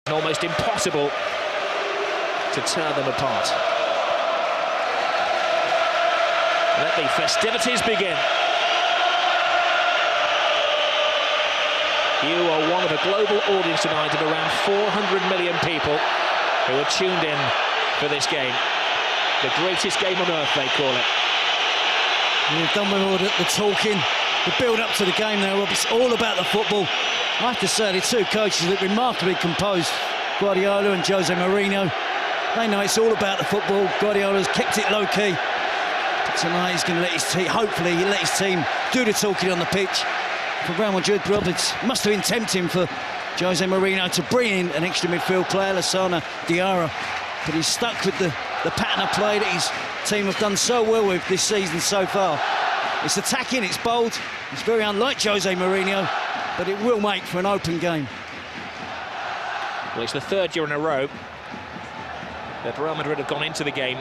Almost impossible to tear them apart. Let the festivities begin. You are one of a global audience tonight of around 400 million people who are tuned in for this game. The greatest game on earth, they call it. We've done with all the talking, the build-up to the game now, Rob. It's all about the football. I have to say, the two coaches look remarkably composed, Guardiola and Jose Mourinho. They know it's all about the football. Guardiola's kept it low-key. But tonight he's going to let his team, hopefully, he'll let his team do the talking on the pitch. For Real Madrid, Rob, it must have been tempting for Jose Mourinho to bring in an extra midfield player, Lassana Diarra. But he's stuck with the pattern of play that his team have done so well with this season so far. It's attacking, it's bold, it's very unlike Jose Mourinho, but it will make for an open game. Well, it's the third year in a row that Real Madrid have gone into the game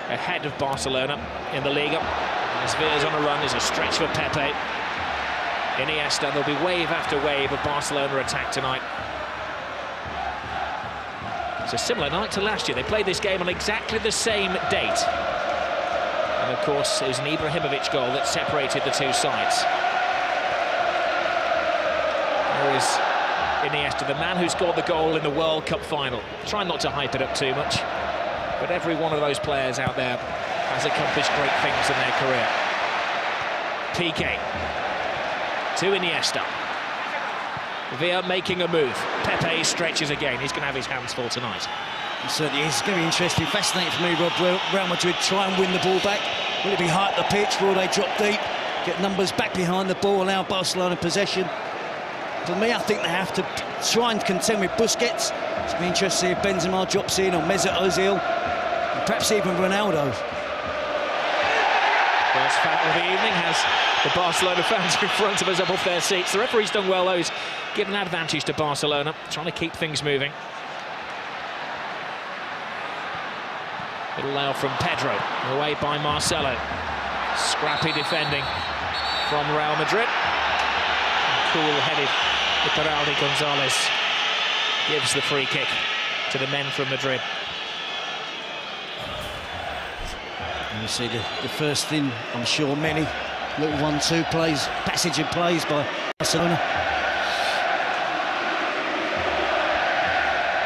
ahead of Barcelona in the Liga. As Villa's on a run, there's a stretch for Pepe. Iniesta, there'll be wave after wave of Barcelona attack tonight. It's a similar night to last year. They played this game on exactly the same date. And of course, it was an Ibrahimovic goal that separated the two sides. There is Iniesta, the man who scored the goal in the World Cup final. Try not to hype it up too much, but every one of those players out there has accomplished great things in their career. Piqué to Iniesta. Villa making a move. Pepe stretches again. He's going to have his hands full tonight. It certainly is. It's going to be interesting, fascinating for me, Rob. Real Madrid try and win the ball back. Will it be high up the pitch? Will they drop deep? Get numbers back behind the ball, allow Barcelona possession? For me, I think they have to try and contend with Busquets. It's going to be interesting to see if Benzema drops in, or Mesut Ozil, and perhaps even Ronaldo. First foul of the evening has the Barcelona fans in front of us up off their seats. The referee's done well, though. He's given an advantage to Barcelona, trying to keep things moving. Little layoff from Pedro, away by Marcelo. Scrappy defending from Real Madrid. Cool-headed Iturralde Gonzalez gives the free kick to the men from Madrid. And you see the first thing, I'm sure many little 1-2 plays, passage of plays by Barcelona.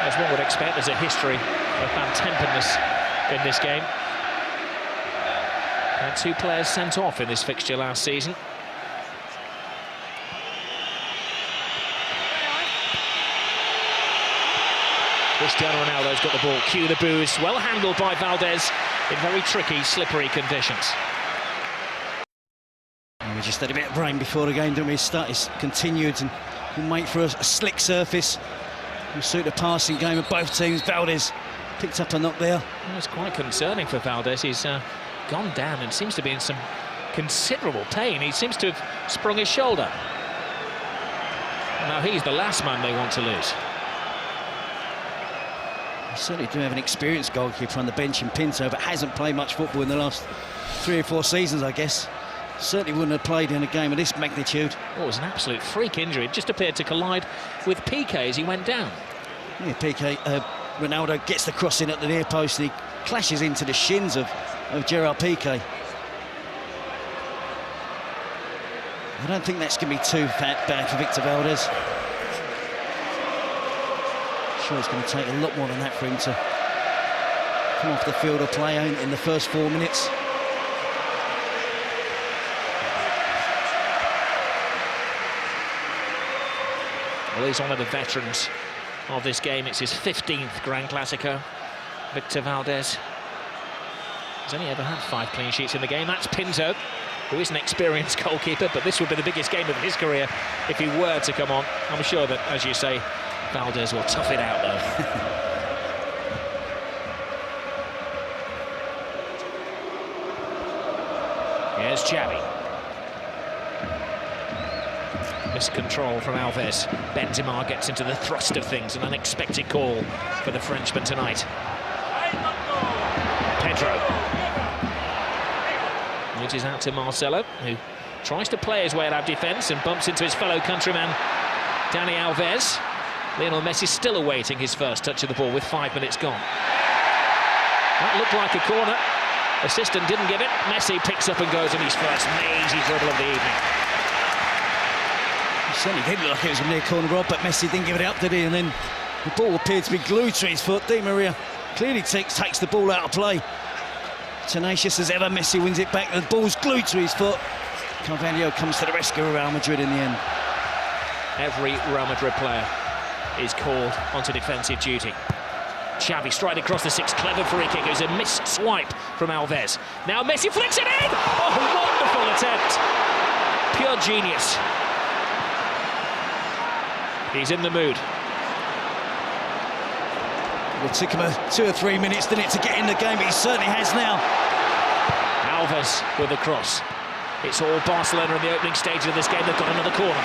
As one would expect, there's a history of bad-temperedness in this game. And 2 players sent off in this fixture last season. Cristiano Ronaldo's got the ball. Cue the boos. Well handled by Valdez in very tricky, slippery conditions. And we just had a bit of rain before the game, didn't we? It's continued and we'll make for a slick surface. We'll suit the passing game of both teams. Valdez picked up a knock there. Well, it's quite concerning for Valdez. He's gone down and seems to be in some considerable pain. He seems to have sprung his shoulder. Now he's the last man they want to lose. We certainly do have an experienced goalkeeper on the bench in Pinto, but hasn't played much football in the last 3 or 4 seasons, I guess. Certainly wouldn't have played in a game of this magnitude. Oh, it was an absolute freak injury. It just appeared to collide with Piqué as he went down. Yeah, Piqué, Ronaldo gets the cross in at the near post and he clashes into the shins of Gerard Piqué. I don't think that's going to be too bad for Victor Valdez. Sure, it's going to take a lot more than that for him to come off the field of play in the first 4 minutes. Well, he's one of the veterans of this game. It's his 15th Grand Classico. Victor Valdez has only ever had 5 clean sheets in the game. That's Pinto, who is an experienced goalkeeper, but this would be the biggest game of his career if he were to come on. I'm sure that, as you say, Valdez will tough it out, though. Here's Xavi. Miscontrol from Alves. Benzema gets into the thrust of things. An unexpected call for the Frenchman tonight. Pedro. Reaches out to Marcelo, who tries to play his way out of defence and bumps into his fellow countryman, Dani Alves. Lionel Messi still awaiting his first touch of the ball with 5 minutes gone. That looked like a corner. Assistant didn't give it. Messi picks up and goes on his first mazy dribble of the evening. It certainly did look like it was a near corner, Rob, but Messi didn't give it up, did he? And then the ball appeared to be glued to his foot. Di Maria clearly takes the ball out of play. Tenacious as ever, Messi wins it back. The ball's glued to his foot. Carvalho comes to the rescue of Real Madrid in the end. Every Real Madrid player is called onto defensive duty. Xavi striding across the six, clever free kick. It was a missed swipe from Alves. Now Messi flicks it in! Oh, wonderful attempt! Pure genius. He's in the mood. It took him 2 or 3 minutes, didn't it, to get in the game, but he certainly has now. Alves with a cross. It's all Barcelona in the opening stage of this game. They've got another corner.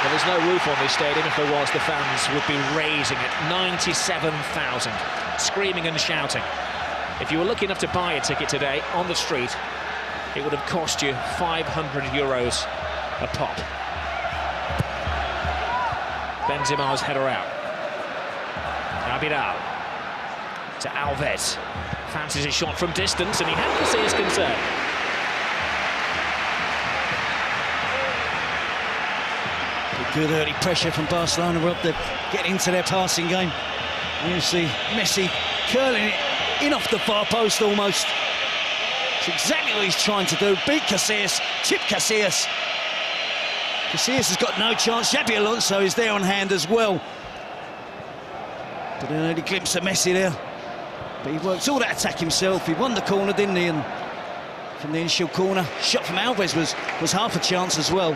Well, there's no roof on this stadium. If there was, the fans would be raising it. 97,000, screaming and shouting. If you were lucky enough to buy a ticket today on the street, it would have cost you €500 a pop. Benzema's header out. Abidal to Alves. Fancies a shot from distance, and he had to see his concern. Good early pressure from Barcelona, Rob. They get into their passing game. You see Messi curling it in off the far post almost. It's exactly what he's trying to do. Beat Casillas, chip Casillas. Casillas has got no chance. Xabi Alonso is there on hand as well. But an early glimpse of Messi there. But he worked all that attack himself. He won the corner, didn't he? And from the initial corner, shot from Alves was half a chance as well.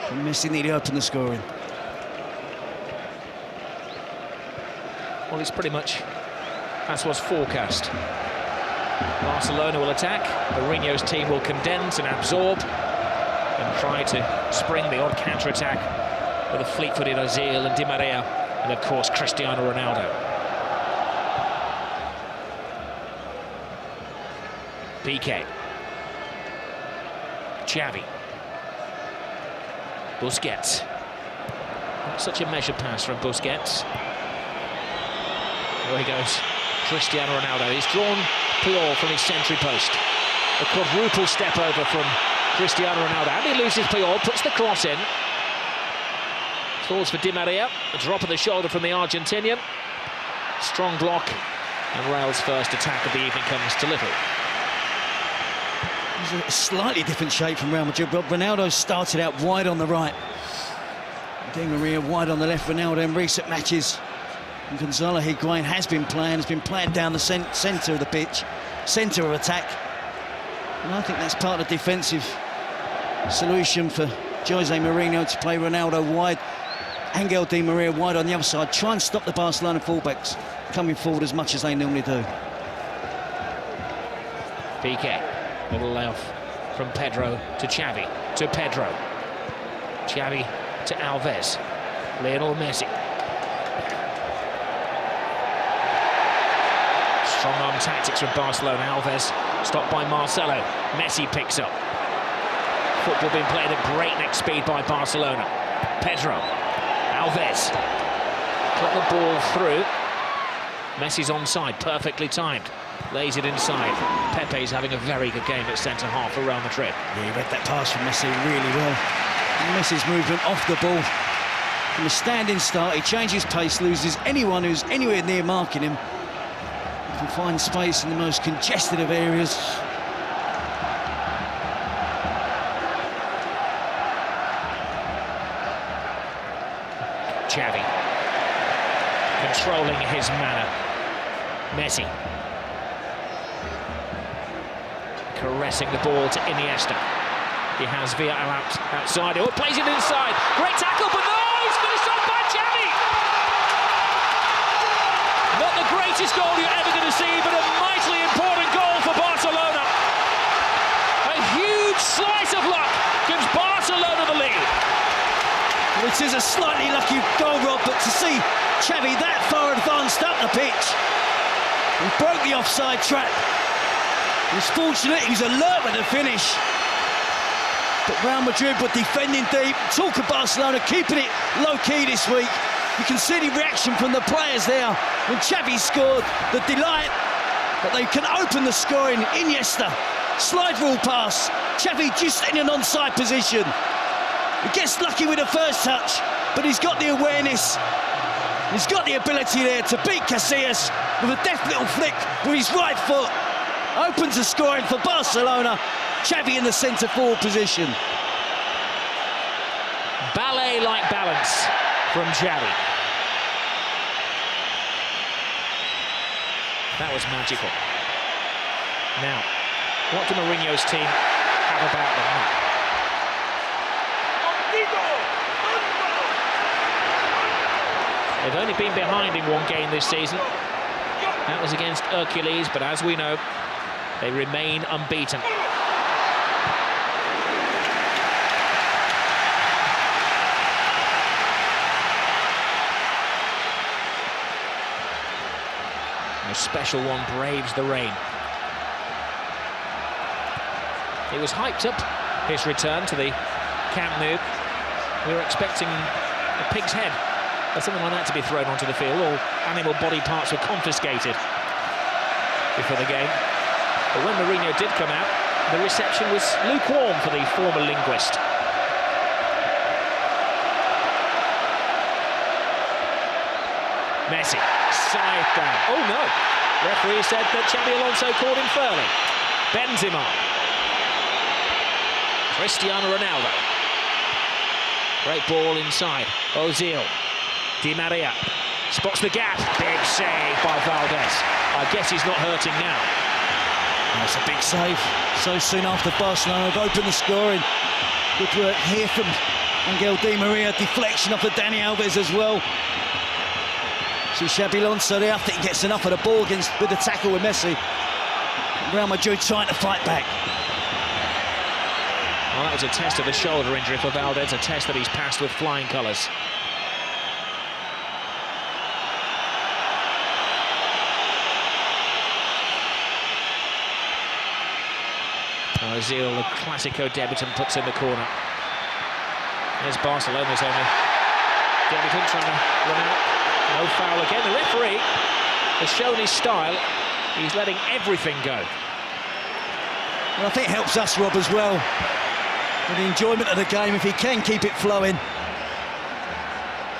And Messi nearly opened the scoring. Well, it's pretty much as was forecast. Barcelona will attack. Mourinho's team will condense and absorb and try to spring the odd counter-attack with a fleet-footed Ozil and Di Maria, and of course Cristiano Ronaldo. Piqué. Xavi. Busquets. Not such a measured pass from Busquets. There he goes. Cristiano Ronaldo. He's drawn Puyol from his century post. A quadruple step over from Cristiano Ronaldo. And he loses Puyol, puts the cross in. Falls for Di Maria. A drop of the shoulder from the Argentinian. Strong block. And Real's first attack of the evening comes to little. It's a slightly different shape from Real Madrid. Ronaldo started out wide on the right. Di Maria wide on the left. Ronaldo in recent matches. And Gonzalo Higuain has been playing down the centre of the pitch, centre of attack. And I think that's part of the defensive solution for Jose Mourinho to play Ronaldo wide, Angel Di Maria wide on the other side, try and stop the Barcelona fullbacks coming forward as much as they normally do. Piqué, little layoff from Pedro to Xavi, to Pedro. Xavi to Alves, Lionel Messi. Strong-arm tactics from Barcelona. Alves stopped by Marcelo. Messi picks up. Football being played at breakneck speed by Barcelona. Pedro. Alves. Cut the ball through. Messi's onside, perfectly timed. Lays it inside. Pepe's having a very good game at centre-half for Real Madrid. Yeah, he read that pass from Messi really well. And Messi's movement off the ball. From a standing start, he changes pace, loses anyone who's anywhere near marking him. Can find space in the most congested of areas. Xavi controlling his manner. Messi caressing the ball to Iniesta. He has Villarreal outside. Oh, plays it inside. Great tackle, but no, he's finished off by Xavi. Not the greatest goal you're ever going to see, but a mightily important goal for Barcelona. A huge slice of luck gives Barcelona the lead. It is a slightly lucky goal, Rob, but to see Xavi that far advanced up the pitch, he broke the offside trap. He was fortunate, he was alert with the finish. But Real Madrid were defending deep. Talk of Barcelona keeping it low-key this week. You can see the reaction from the players there when Xavi scored, the delight that they can open the scoring. Iniesta, slide rule pass. Xavi just in an onside position. He gets lucky with the first touch, but he's got the awareness. He's got the ability there to beat Casillas with a deft little flick with his right foot. Opens the scoring for Barcelona. Xavi in the centre-forward position. Ballet-like balance from Xavi. That was magical. Now, what do Mourinho's team have about them now? They've only been behind in one game this season. That was against Hercules, but as we know, they remain unbeaten. A special one braves the rain. It was hyped up, his return to the Camp Nou. We were expecting a pig's head or something like that to be thrown onto the field. All animal body parts were confiscated before the game. But when Mourinho did come out, the reception was lukewarm for the former linguist. Messi, side down. Oh no! Referee said that Xabi Alonso called him fairly. Benzema. Cristiano Ronaldo. Great ball inside. Ozil. Di Maria. Spots the gap. Big save by Valdez. I guess he's not hurting now. That's a big save. So soon after Barcelona have opened the scoring. Good work here from Angel Di Maria. Deflection off of Dani Alves as well. See Xabi Alonso there. I think he gets enough of the ball with the tackle with Messi. Real Madrid trying to fight back. Well, that was a test of the shoulder injury for Valdez, a test that he's passed with flying colours. Ozil, the classico debutant, puts in the corner. There's Barcelona's only debutant trying to run out. No foul again. The referee has shown his style. He's letting everything go. Well, I think it helps us, Rob, as well. With the enjoyment of the game, if he can keep it flowing.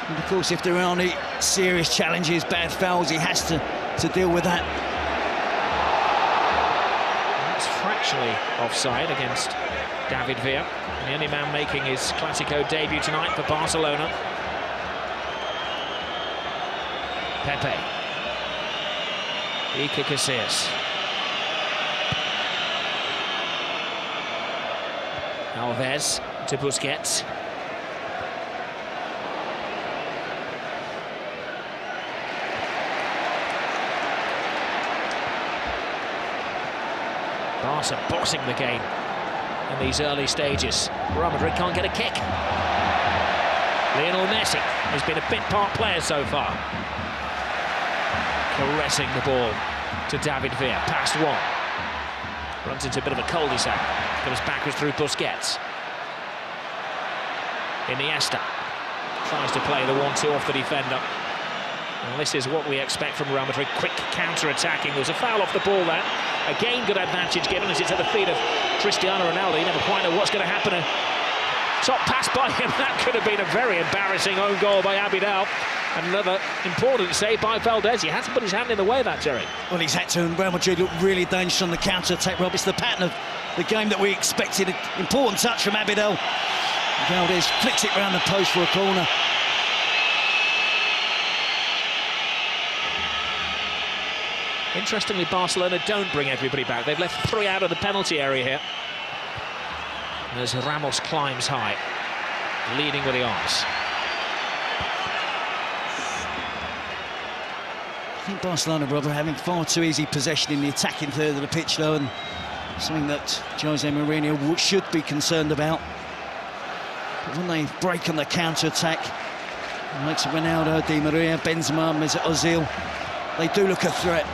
And of course, if there are any serious challenges, bad fouls, he has to deal with that. That's fractionally offside against David Villa. And the only man making his classico debut tonight for Barcelona. Pepe. Iker Casillas. Alves to Busquets. Barca boxing the game in these early stages. Real Madrid can't get a kick. Lionel Messi has been a bit part player so far. Caressing the ball to David Villa, past one. Runs into a bit of a cul-de-sac. Comes backwards through Busquets. Iniesta tries to play the 1-2 off the defender. And this is what we expect from Real Madrid. Quick counter-attacking. There was a foul off the ball there. Again, good advantage given as it's at the feet of Cristiano Ronaldo. You never quite know what's going to happen. A top pass by him. That could have been a very embarrassing own goal by Abidal. Another important save by Valdez. He hasn't put his hand in the way of that, Jerry. Well, he's had to, and Real Madrid look really dangerous on the counter-attack, Rob. It's the pattern of the game that we expected. An important touch from Abidal. Valdez flicks it round the post for a corner. Interestingly, Barcelona don't bring everybody back. They've left 3 out of the penalty area here. And as Ramos climbs high, leading with the arms. I think Barcelona, Rob, are having far too easy possession in the attacking third of the pitch, though, and something that Jose Mourinho should be concerned about. But when they break on the counter-attack, likes of Ronaldo, Di Maria, Benzema, Mesut Ozil, they do look a threat.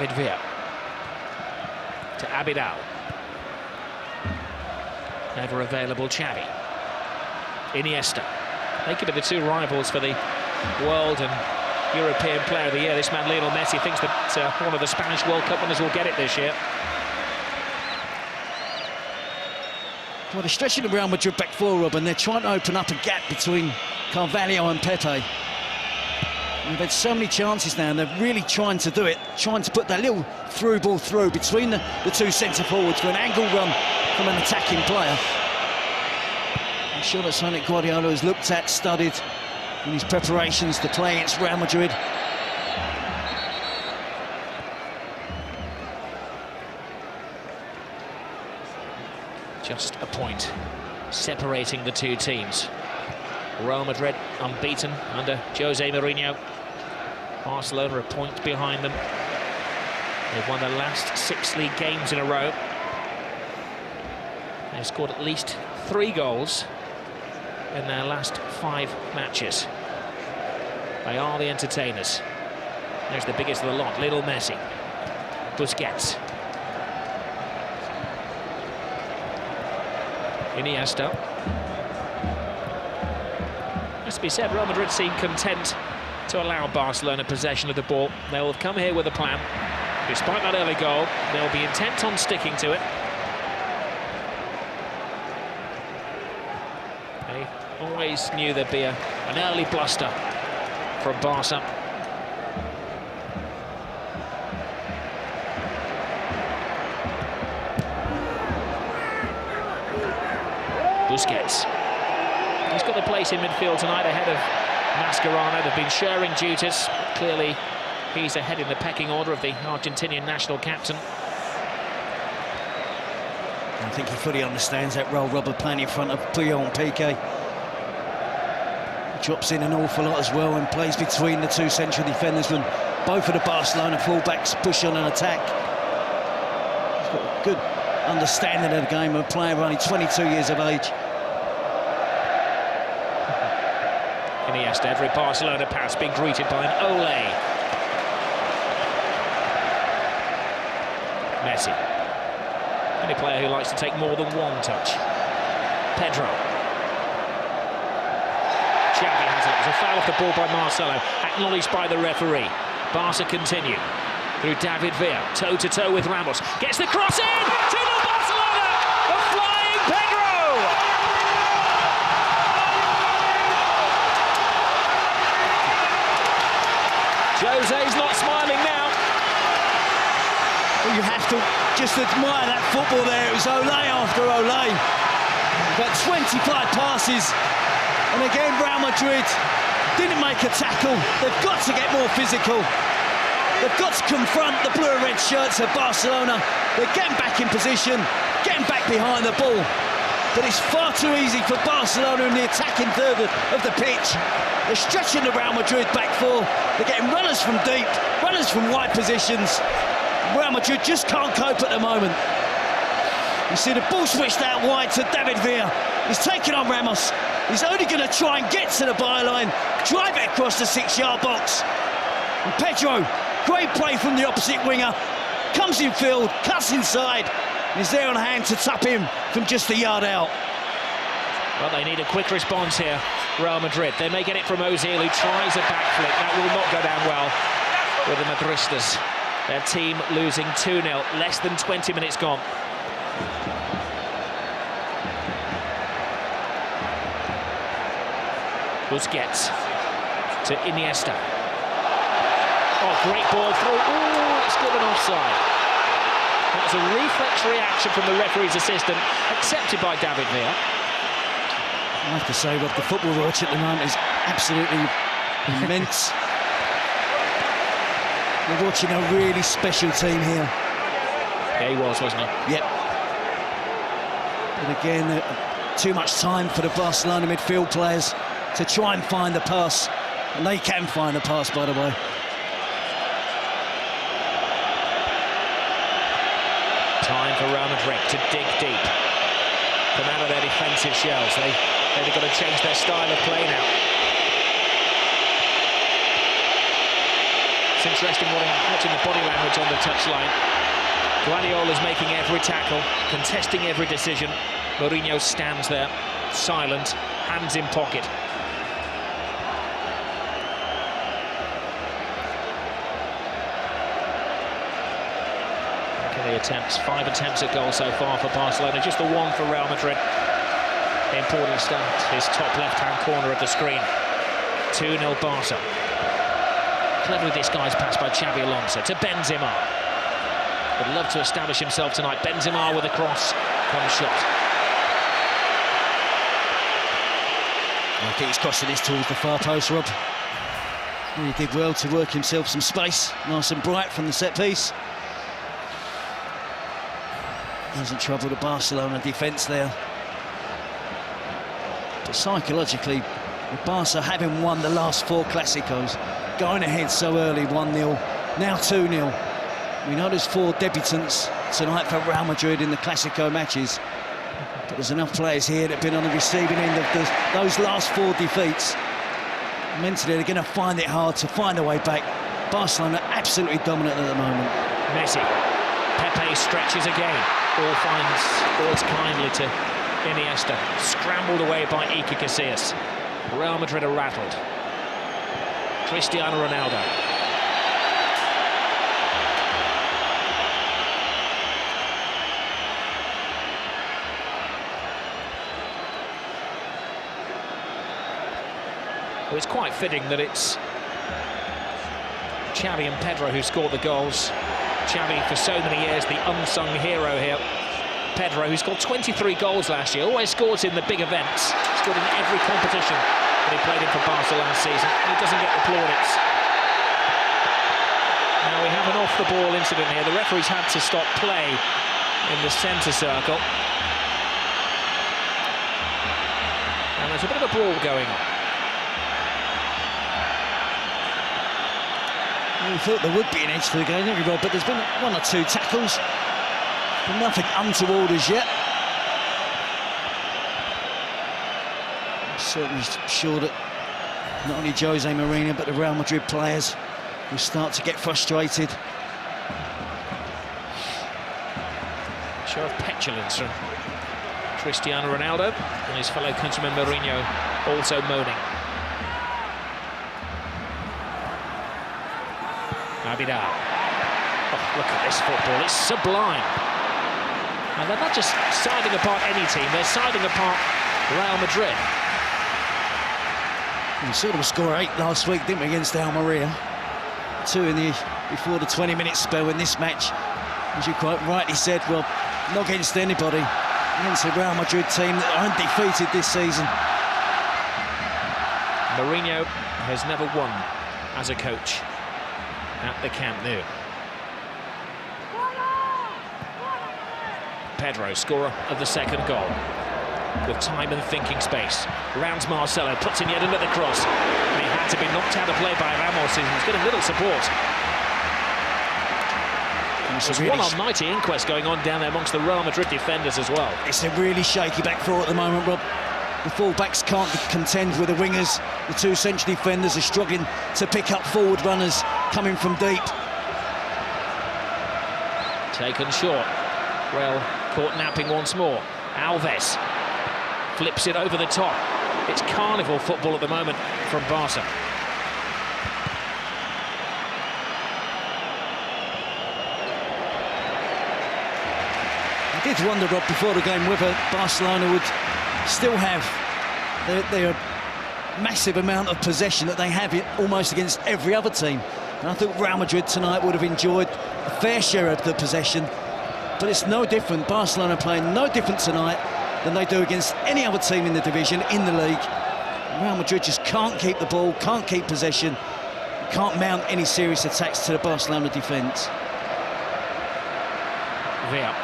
David Villa. To Abidal. Never available Xavi. Iniesta. They could be the two rivals for the World and European Player of the Year. This man, Lionel Messi, thinks that one of the Spanish World Cup winners will get it this year. Well, they're stretching the Real Madrid back four, Rob, and they're trying to open up a gap between Carvalho and Pepe. They've had so many chances now, and they're really trying to do it, trying to put that little through ball through between the two centre-forwards for an angle run from an attacking player. I'm sure that's something Guardiola has looked at, studied in his preparations to play against Real Madrid. Just a point separating the two teams. Real Madrid unbeaten under Jose Mourinho. Barcelona a point behind them. They've won their last 6 league games in a row. They've scored at least 3 goals in their last 5 matches. They are the entertainers. There's the biggest of the lot, Lionel Messi. Busquets. Iniesta. Must be said, Real Madrid seem content to allow Barcelona possession of the ball. They'll have come here with a plan. Despite that early goal, they'll be intent on sticking to it. They always knew there'd be an early bluster from Barca. Busquets. He's got the place in midfield tonight ahead of Mascherano. They've been sharing duties. Clearly, he's ahead in the pecking order of the Argentinian national captain. I think he fully understands that role, Robert, playing in front of Puyol and Piqué. He drops in an awful lot as well and plays between the two central defenders when both of the Barcelona fullbacks push on an attack. He's got a good understanding of the game, a player only 22 years of age. Iniesta, every Barcelona pass being greeted by an Ole. Messi. Any player who likes to take more than one touch. Pedro. Xavi has it. There's a foul off the ball by Marcelo, acknowledged by the referee. Barca continue through David Villa, toe-to-toe with Ramos. Gets the cross in! 2-0 Barcelona! The flying Pedro! Jose's not smiling now. Well, you have to just admire that football there. It was Ole after Ole. About 25 passes. And again, Real Madrid didn't make a tackle. They've got to get more physical. They've got to confront the blue and red shirts of Barcelona. They're getting back in position, getting back behind the ball. But it's far too easy for Barcelona in the attacking third of the pitch. They're stretching the Real Madrid back four. They're getting runners from deep, runners from wide positions. Real Madrid just can't cope at the moment. You see the ball switched out wide to David Villa. He's taking on Ramos. He's only going to try and get to the byline, drive it across the 6-yard box. And Pedro, great play from the opposite winger, comes in field, cuts inside, and he's there on hand to tap him from just a yard out. Well, they need a quick response here, Real Madrid. They may get it from Ozil, who tries a backflip. That will not go down well with the Madristas. Their team losing 2-0, less than 20 minutes gone. Busquets to Iniesta. Oh, great ball through. Ooh, it's given offside. That was a reflex reaction from the referee's assistant, accepted by David Villa. I have to say, Rob, the football watch at the moment is absolutely immense. We're watching a really special team here. Yeah, he was, wasn't he? Yep. And again, too much time for the Barcelona midfield players to try and find the pass. And they can find the pass, by the way. Time for Real Madrid to dig deep. Come out of their defensive shells. They've got to change their style of play now. It's interesting watching the body language on the touchline. Guardiola's making every tackle, contesting every decision. Mourinho stands there, silent, hands in pocket. Look at the attempts, 5 attempts at goal so far for Barcelona, just the one for Real Madrid. Important start, his top left-hand corner of the screen. 2-0 Barca. Cleverly disguised pass by Xavi Alonso to Benzema. Would love to establish himself tonight. Benzema with a cross, comes shot. I think he's crossing this towards the far post, Rob. And he did well to work himself some space, nice and bright from the set piece. Doesn't trouble the Barcelona defence there. But psychologically, with Barca having won the last 4 Clásicos, going ahead so early, 1-0, now 2-0. We know there's 4 debutants tonight for Real Madrid in the Classico matches, but there's enough players here that have been on the receiving end of those last 4 defeats. Mentally, they're going to find it hard to find a way back. Barcelona absolutely dominant at the moment. Messi. Pepe stretches again. Falls kindly to Iniesta. Scrambled away by Iker Casillas. Real Madrid are rattled. Cristiano Ronaldo. Well, it's quite fitting that it's Xavi and Pedro who scored the goals. Xavi, for so many years, the unsung hero here. Pedro, who scored 23 goals last year, always scores in the big events. Scored in every competition that he played in for Barca last season, and he doesn't get the plaudits. Now we have an off-the-ball incident here. The referee's had to stop play in the centre circle. And there's a bit of a brawl going on. We thought there would be an edge to the game, didn't we, Rob? But there's been 1 or 2 tackles, but nothing untoward as yet. I'm certainly sure that not only Jose Mourinho but the Real Madrid players will start to get frustrated. Show of petulance from Cristiano Ronaldo, and his fellow countryman Mourinho also moaning. Abidal. Oh, look at this football, it's sublime. And they're not just siding apart any team, they're siding apart Real Madrid. We saw them score 8 last week, didn't we, against Almeria? 2 before the 20-minute spell in this match. As you quite rightly said, well, not against anybody, against the Real Madrid team that are undefeated this season. Mourinho has never won as a coach at the Camp Nou. Pedro, scorer of the second goal, with time and thinking space. Rounds Marcelo, puts in yet another cross. And he had to be knocked out of play by Ramos, who's getting little support. There's one almighty inquest going on down there amongst the Real Madrid defenders as well. It's a really shaky back four at the moment, Rob. The full-backs can't contend with the wingers. The 2 central defenders are struggling to pick up forward runners coming from deep. Taken short. Real caught napping once more. Alves flips it over the top. It's carnival football at the moment from Barca. I did wonder, Rob, before the game whether Barcelona would still have their massive amount of possession that they have almost against every other team. And I think Real Madrid tonight would have enjoyed a fair share of the possession, but it's no different. Barcelona playing no different tonight than they do against any other team in the division, in the league. Real Madrid just can't keep the ball, can't keep possession, can't mount any serious attacks to the Barcelona defence. Villa,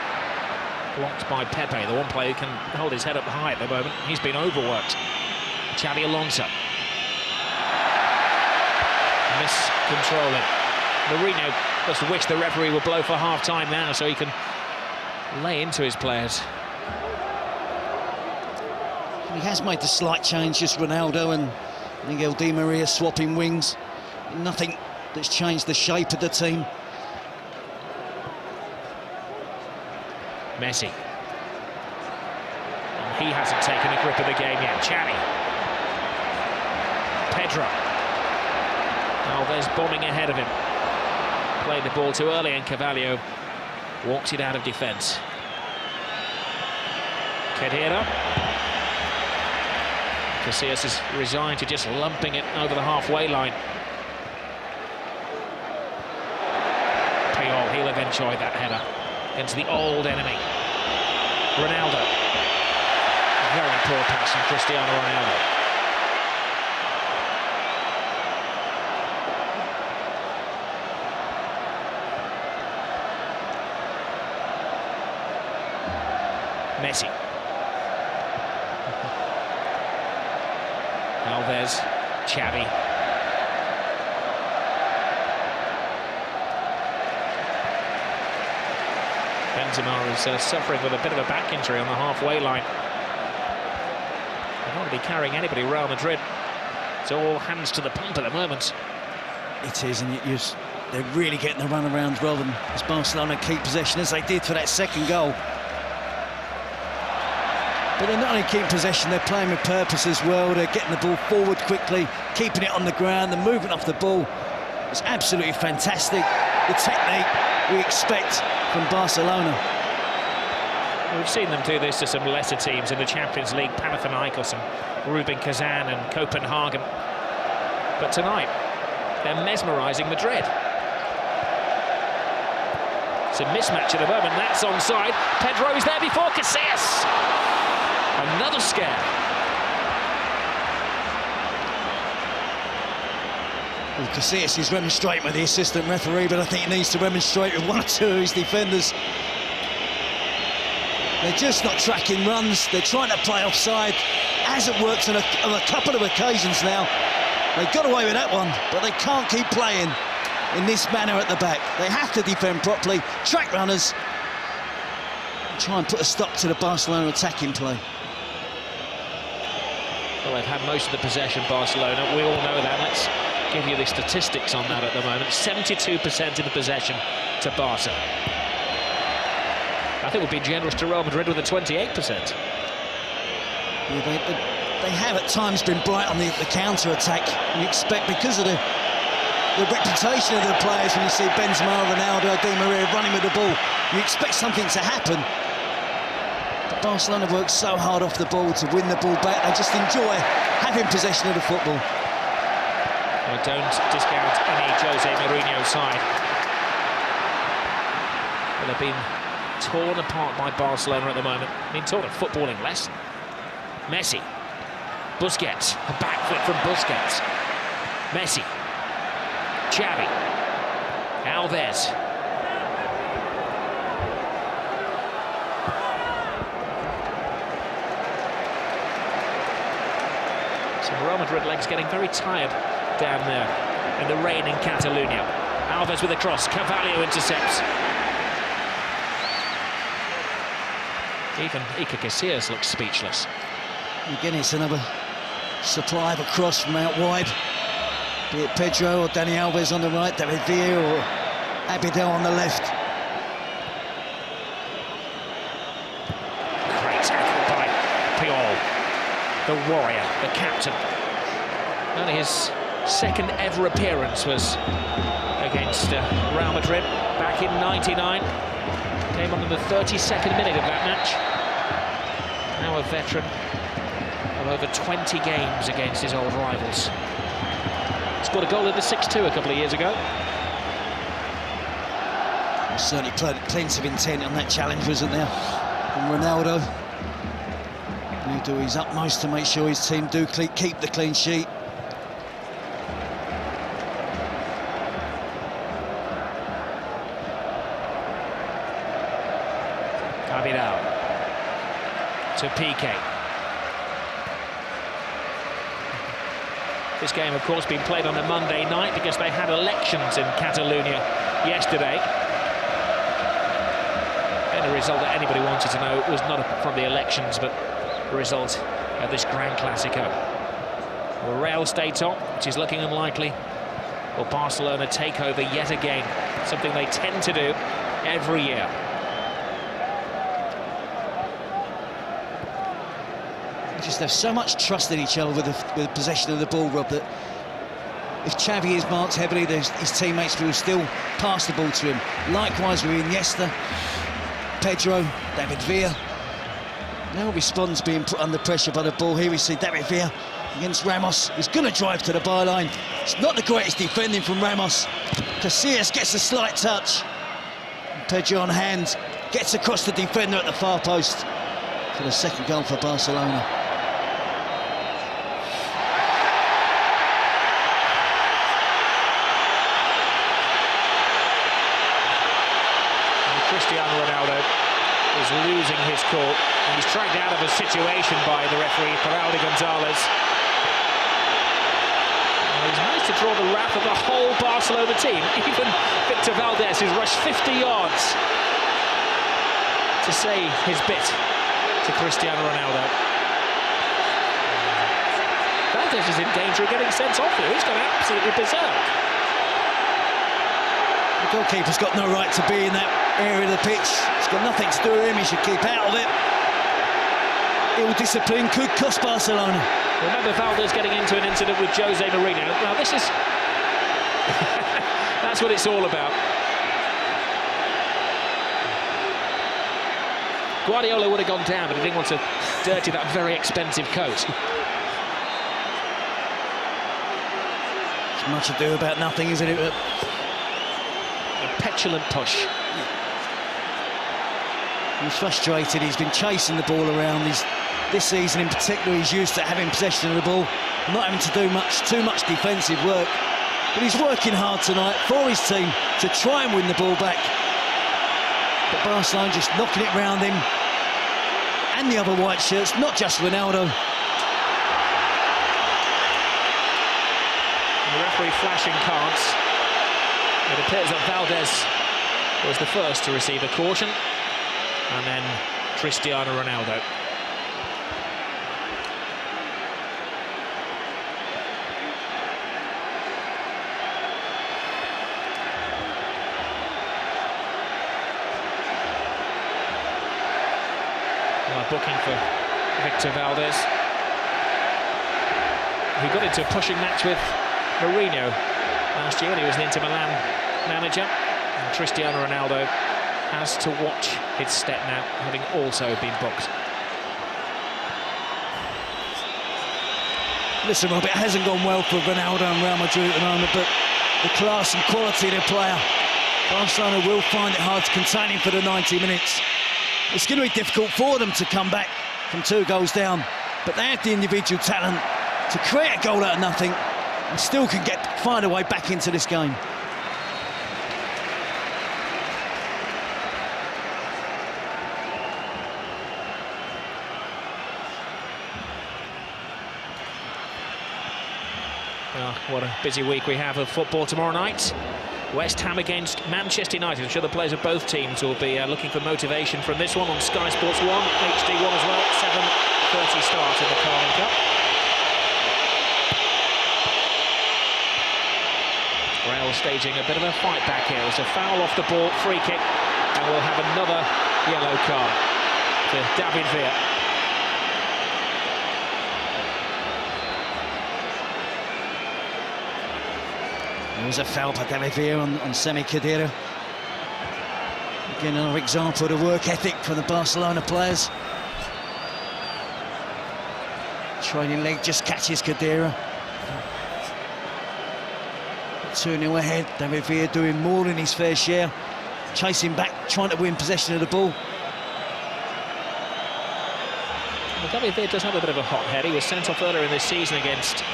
blocked by Pepe, the one player who can hold his head up high at the moment. He's been overworked. Xavi Alonso. Miscontrolling. Mourinho must wish the referee would blow for half-time now so he can lay into his players. He has made the slight change, just Ronaldo and Miguel Di Maria swapping wings. Nothing that's changed the shape of the team. Messi. And he hasn't taken a grip of the game yet. Xavi. Pedro. Alves bombing ahead of him. Played the ball too early and Carvalho walks it out of defence. Khedira. Casillas is resigned to just lumping it over the halfway line. Puyol, he'll have enjoyed that header into the old enemy. Ronaldo. Very poor pass from Cristiano Ronaldo. Messi. Alves, Xavi. Benzema is suffering with a bit of a back injury on the halfway line. They don't want to be carrying anybody. Real Madrid. It's all hands to the pump at the moment. It is, and they're really getting the run-arounds rather than as Barcelona keep possession as they did for that second goal. But they're not only keeping possession, they're playing with purpose as well. They're getting the ball forward quickly, keeping it on the ground, the movement off the ball. It's absolutely fantastic. The technique we expect from Barcelona. We've seen them do this to some lesser teams in the Champions League, Panathinaikos and Rubin Kazan and Copenhagen. But tonight, they're mesmerising Madrid. It's a mismatch at the moment, that's onside. Pedro's there before Casillas. Another scare. Well, Casillas is remonstrating with the assistant referee, but I think he needs to remonstrate with one or two of his defenders. They're just not tracking runs. They're trying to play offside. Hasn't worked on a couple of occasions now. They got away with that one, but they can't keep playing in this manner at the back. They have to defend properly, track runners, and try and put a stop to the Barcelona attacking play. Well, they've had most of the possession, Barcelona. We all know that. Let's give you the statistics on that at the moment. 72% of the possession to Barca. I think we'd be generous to Real Madrid with a 28%. Yeah, they have at times been bright on the counter-attack. You expect, because of the reputation of the players, when you see Benzema, Ronaldo, Di Maria running with the ball, you expect something to happen. But Barcelona work so hard off the ball to win the ball back. They just enjoy having possession of the football. I don't discount any Jose Mourinho side. But they've been torn apart by Barcelona at the moment. Being taught a footballing lesson. Messi. Busquets. A backflip from Busquets. Messi. Xavi. Alves. Some Real Madrid legs getting very tired down there in the rain in Catalonia. Alves with a cross. Carvalho intercepts. Even Iker Casillas looks speechless. Again, it's another supply of a cross from out wide. Be it Pedro or Dani Alves on the right, David Villa or Abidal on the left. Great tackle by Puyol, the warrior, the captain. Only his second ever appearance was against Real Madrid back in '99. Came on in the 32nd minute of that match. Now a veteran of over 20 games against his old rivals. Scored a goal in the 6-2 a couple of years ago. Well, certainly plenty of intent on that challenge, wasn't there? From Ronaldo. He'll do his utmost to make sure his team do keep the clean sheet. Abidal to Piqué. This game, of course, being played on a Monday night because they had elections in Catalonia yesterday. And the result that anybody wanted to know was not from the elections, but the result of this Grand Classico. Real stay top, which is looking unlikely. will Barcelona take over yet again? Something they tend to do every year. They just have so much trust in each other with the possession of the ball, Rob, that if Xavi is marked heavily, his teammates will still pass the ball to him. Likewise with Iniesta, Pedro, David Villa. Now responds being put under pressure by the ball. Here we see David Villa against Ramos. He's going to drive to the byline. It's not the greatest defending from Ramos. Casillas gets a slight touch. Pedro on hand, gets across the defender at the far post for the second goal for Barcelona. Cristiano Ronaldo is losing his cool, and he's dragged out of a situation by the referee, Raul Gonzalez. And he's managed to draw the wrath of the whole Barcelona team. Even Victor Valdés has rushed 50 yards to say his bit to Cristiano Ronaldo. Valdés is in danger of getting sent off here. He's gone absolutely berserk. The goalkeeper's got no right to be in that area of the pitch. It's got nothing to do with him. He should keep out of it. Ill discipline could cost Barcelona. Remember Valdés getting into an incident with Jose Mourinho. Now this is that's what it's all about. Guardiola would have gone down, but he didn't want to dirty that very expensive coat. It's much ado about nothing, isn't it? A petulant push. He's frustrated. He's been chasing the ball around. This season in particular, he's used to having possession of the ball, not having to do too much defensive work. But he's working hard tonight for his team to try and win the ball back. But Barcelona just knocking it round him and the other white shirts, not just Ronaldo. And the referee flashing cards. It appears that Valdés was the first to receive a caution, and then Cristiano Ronaldo. Booking for Victor Valdés, who got into a pushing match with Mourinho last year when he was an Inter Milan manager. And Cristiano Ronaldo has to watch his step now, having also been booked. Listen, Rob, it hasn't gone well for Ronaldo and Real Madrid at the moment, but the class and quality of the player, Barcelona will find it hard to contain him for the 90 minutes. It's going to be difficult for them to come back from 2 goals down, but they have the individual talent to create a goal out of nothing and still can find a way back into this game. What a busy week we have of football tomorrow night. West Ham against Manchester United. I'm sure the players of both teams will be looking for motivation from this one on Sky Sports 1, HD1 as well. 7:30 start in the Carling Cup. Real staging a bit of a fight back here. There's a foul off the ball, free kick, and we'll have another yellow card to David Villa. There was a foul by David Villa on Semi Khedira. Again, another example of the work ethic from the Barcelona players. Trailing leg just catches Khedira. 2-0 ahead. David Villa doing more than his fair share. Chasing back, trying to win possession of the ball. Well, David Villa does have a bit of a hot head. He was sent off earlier in this season against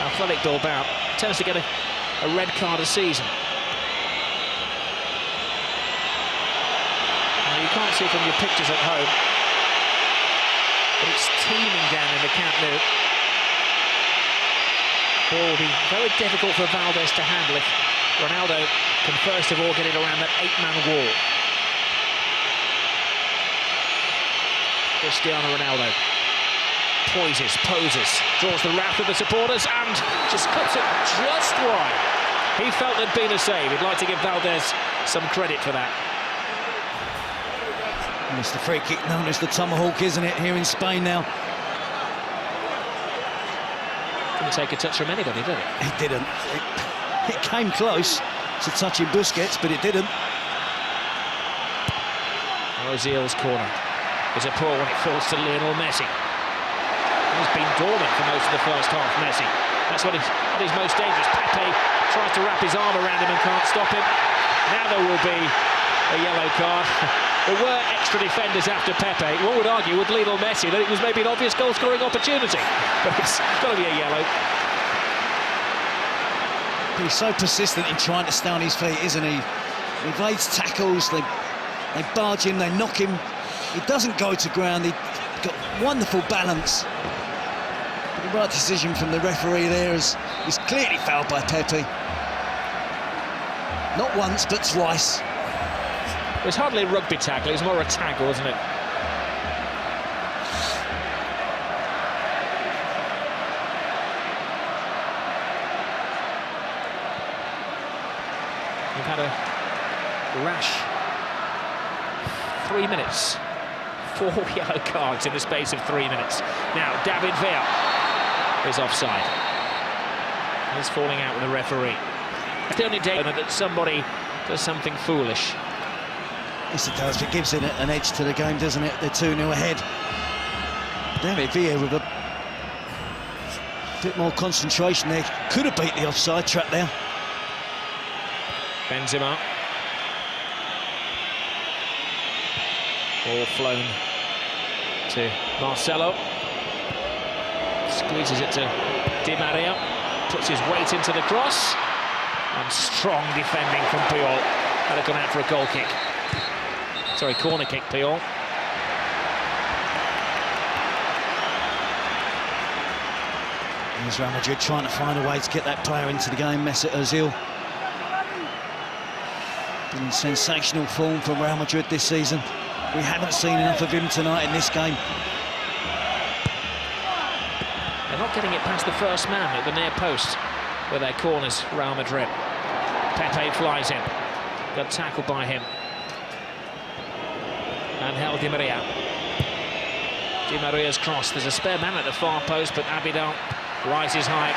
Athletic Bilbao. Tends to get a red card a season. Now, you can't see from your pictures at home, but it's teeming down in the Camp Nou. Ball will be very difficult for Valdés to handle if Ronaldo can first of all get it around that 8-man wall. Cristiano Ronaldo poses, draws the wrath of the supporters and just cuts it just wide. He felt there'd been a save. He'd like to give Valdez some credit for that. And it's the free kick known as the tomahawk, isn't it, here in Spain now? Didn't take a touch from anybody, did it? It didn't. It came close to touching Busquets, but it didn't. Ozil's corner is a poor one. It falls to Lionel Messi. He's been dormant for most of the first half, Messi. That's what at his most dangerous. Pepe tries to wrap his arm around him and can't stop him. Now there will be a yellow card. There were extra defenders after Pepe. One would argue with Lionel Messi that it was maybe an obvious goal-scoring opportunity, but it's got to be a yellow. He's so persistent in trying to stay on his feet, isn't he? He evades tackles, they barge him, they knock him. He doesn't go to ground, he's got wonderful balance. But the right decision from the referee there is clearly fouled by Pepe. Not once, but twice. It was hardly a rugby tackle, it was more a tackle, wasn't it? We've had a rash 3 minutes. 4 yellow cards in the space of 3 minutes. Now, David Villa is offside. He's falling out with the referee. It's the only day that somebody does something foolish. Yes, it does. It gives it an edge to the game, doesn't it? They're 2-0 ahead. David Villa with a bit more concentration there. Could have beat the offside trap there. Benzema. Ball flown to Marcelo. Squeezes it to Di Maria. Puts his weight into the cross. And strong defending from Puyol. Had it gone out for a goal kick. Sorry, corner kick, Puyol. Here's Real Madrid trying to find a way to get that player into the game, Mesut Ozil. Been in sensational form from Real Madrid this season. We haven't seen enough of him tonight in this game. They're not getting it past the first man at the near post with their corners, Real Madrid. Pepe flies in. Got tackled by him. Angel Di Maria. Di Maria's cross. There's a spare man at the far post, but Abidal rises high.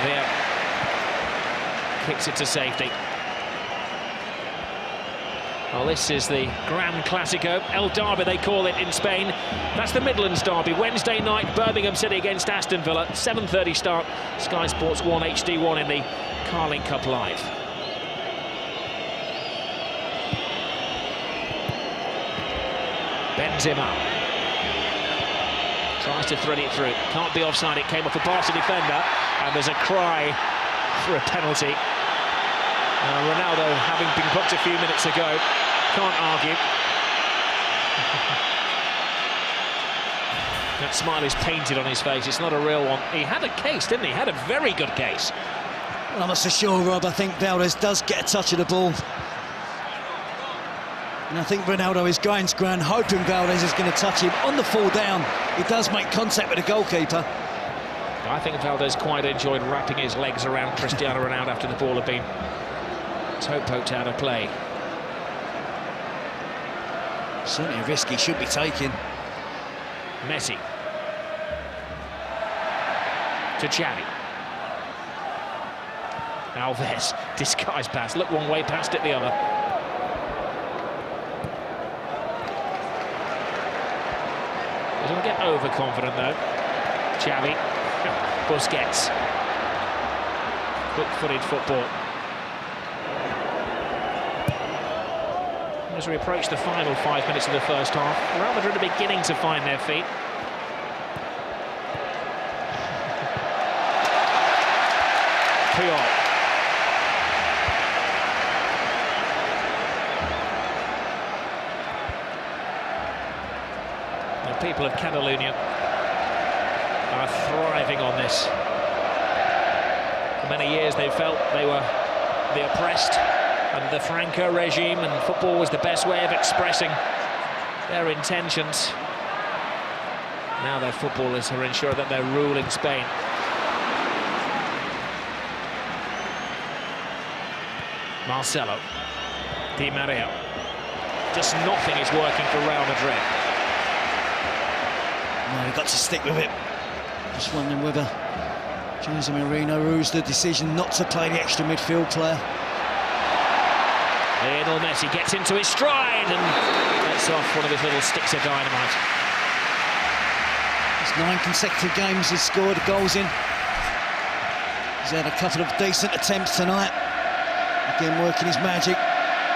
There. Kicks it to safety. Well, this is the Gran Classico, El Derby they call it in Spain. That's the Midlands Derby, Wednesday night, Birmingham City against Aston Villa, 7:30 start, Sky Sports 1 HD1 in the Carling Cup Live. Benzema tries to thread it through, can't be offside, it came off a Barca defender, and there's a cry for a penalty. Ronaldo, having been booked a few minutes ago, can't argue. That smile is painted on his face, it's not a real one. He had a case, didn't he? He had a very good case. Well, I must assure Rob, I think Valdez does get a touch of the ball. And I think Ronaldo is going to ground, hoping Valdez is going to touch him. On the fall down, he does make contact with the goalkeeper. I think Valdez quite enjoyed wrapping his legs around Cristiano Ronaldo after the ball had been toe poked out of play. Certainly a risk he should be taking. Messi. To Xavi. Alves, disguised pass. Look one way, passed it the other. Doesn't get overconfident though. Xavi. Busquets. Quick-footed football. As we approach the final 5 minutes of the first half, Real Madrid are beginning to find their feet. Puyol. The people of Catalonia are thriving on this. For many years they felt they were the oppressed under the Franco regime, and football was the best way of expressing their intentions. Now their footballers are ensuring that they're ruling Spain. Marcelo. Di Maria. Just nothing is working for Real Madrid. No, they've got to stick with it. Just wondering whether Jose Mourinho rules the decision not to play the extra midfield player. Lionel Messi gets into his stride and lets off one of his little sticks of dynamite. It's 9 consecutive games he's scored goals in. He's had a couple of decent attempts tonight. Again, working his magic.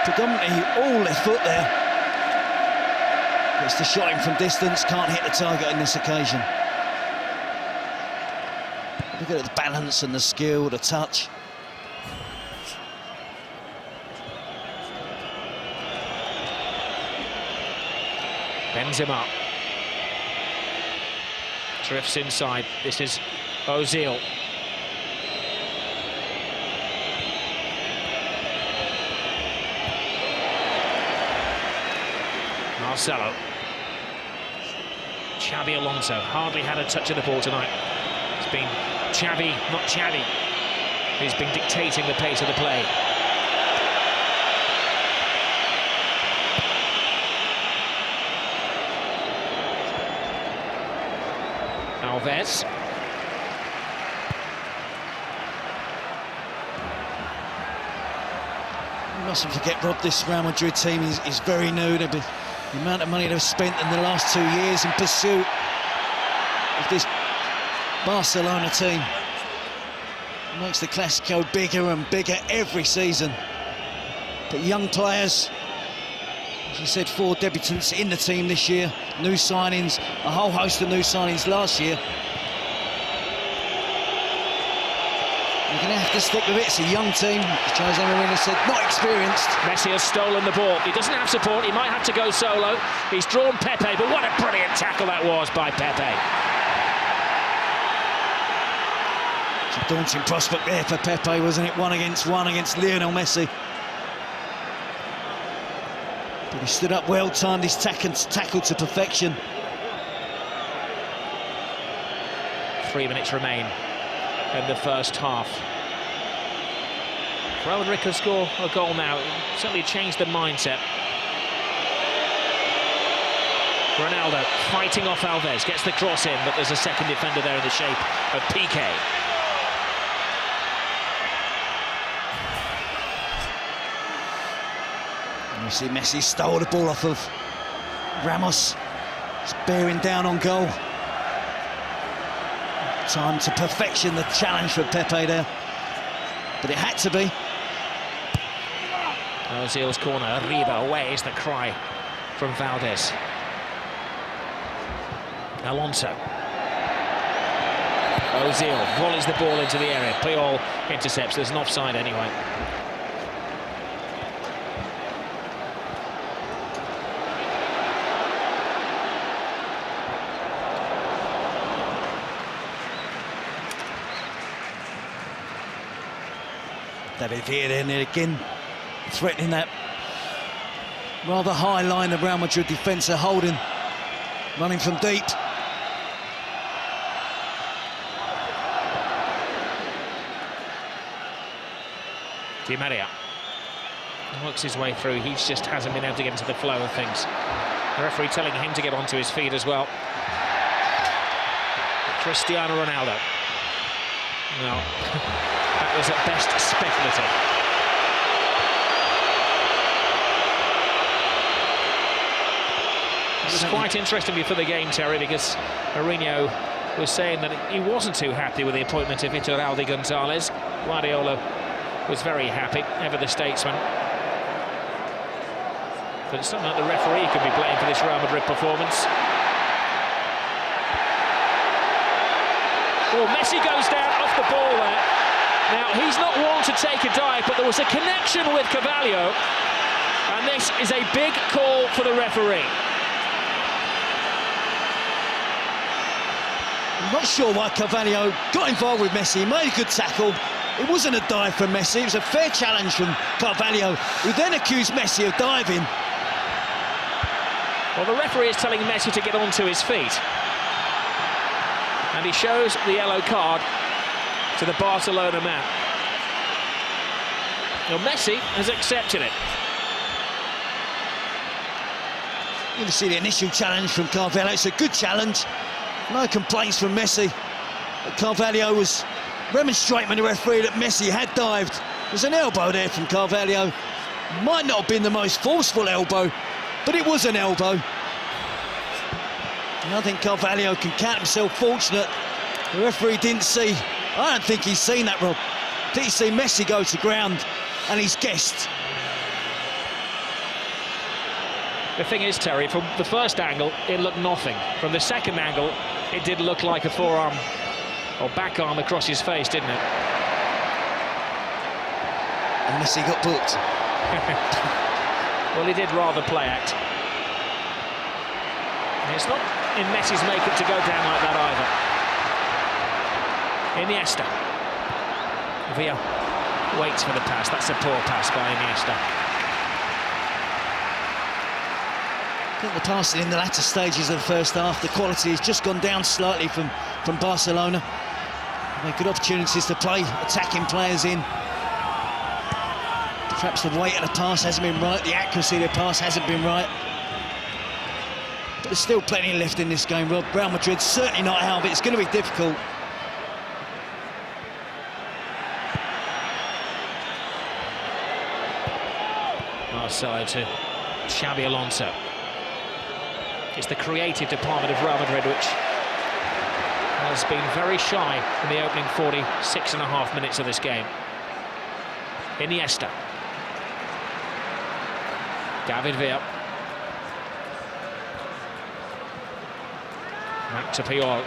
Predominantly all left foot there. Gets the shot in from distance, can't hit the target on this occasion. Look at the balance and the skill, the touch. Benzema drifts inside. This is Ozil. Marcelo. Xabi Alonso hardly had a touch of the ball tonight. It's been Xavi, not Xavi, who's been dictating the pace of the play. Alves. You mustn't forget, Rob, this Real Madrid team is very new. The amount of money they've spent in the last 2 years in pursuit of this Barcelona team makes the classico bigger and bigger every season. But young players, as you said, 4 debutants in the team this year, new signings, a whole host of new signings last year. You're going to have to stick with it. It's a young team, as Jose Mourinho said, not experienced. Messi has stolen the ball. He doesn't have support. He might have to go solo. He's drawn Pepe, but what a brilliant tackle that was by Pepe. It's a daunting prospect there for Pepe, wasn't it? 1-on-1 against Lionel Messi. But he stood up well, timed his tackle to perfection. 3 minutes remain in the first half. Real Madrid can score a goal now. It certainly changed the mindset. Ronaldo fighting off Alves, gets the cross in, but there's a second defender there in the shape of Piqué. And you see Messi stole the ball off of Ramos. It's bearing down on goal. Time to perfection, the challenge for Pepe there. But it had to be. Ozil's corner, Arriba away is the cry from Valdez. Alonso. Ozil volleys the ball into the area. Puyol intercepts. There's an offside anyway. David Villa then again, threatening that rather high line the Real Madrid defence are holding, running from deep. Di Maria works his way through. He just hasn't been able to get into the flow of things. The referee telling him to get onto his feet as well. Cristiano Ronaldo. No. That was at best speculative. It was quite interesting for the game, Terry, because Mourinho was saying that he wasn't too happy with the appointment of Iturralde Gonzalez. Guardiola was very happy, ever the statesman. But it's not like the referee could be blamed for this Real Madrid performance. Oh, Messi goes down off the ball there. Now, he's not one to take a dive, but there was a connection with Carvalho, and this is a big call for the referee. I'm not sure why Carvalho got involved with Messi. He made a good tackle. It wasn't a dive from Messi, it was a fair challenge from Carvalho, who then accused Messi of diving. Well, the referee is telling Messi to get onto his feet. And he shows the yellow card to the Barcelona man. Well, Messi has accepted it. You can see the initial challenge from Carvalho. It's a good challenge. No complaints from Messi. But Carvalho was remonstrating with the referee that Messi had dived. There's an elbow there from Carvalho. Might not have been the most forceful elbow, but it was an elbow. And I think Carvalho can count himself fortunate. The referee didn't see. I don't think he's seen that, Rob. Did he see Messi go to ground and he's guessed? The thing is, Terry, from the first angle, it looked nothing. From the second angle, it did look like a forearm or back arm across his face, didn't it? And Messi got booked. Well, he did rather play act. And it's not in Messi's makeup to go down like that either. Iniesta. Villa waits for the pass. That's a poor pass by Iniesta. I think the passing in the latter stages of the first half, the quality has just gone down slightly from Barcelona. They've good opportunities to play attacking players in. Perhaps the weight of the pass hasn't been right, the accuracy of the pass hasn't been right. But there's still plenty left in this game, Rob. Real Madrid certainly not out, but it's going to be difficult. Marcelo to Xabi Alonso. It's the creative department of Real Madrid which has been very shy in the opening 46.5 minutes of this game. Iniesta. David Villa. Back to Puyol.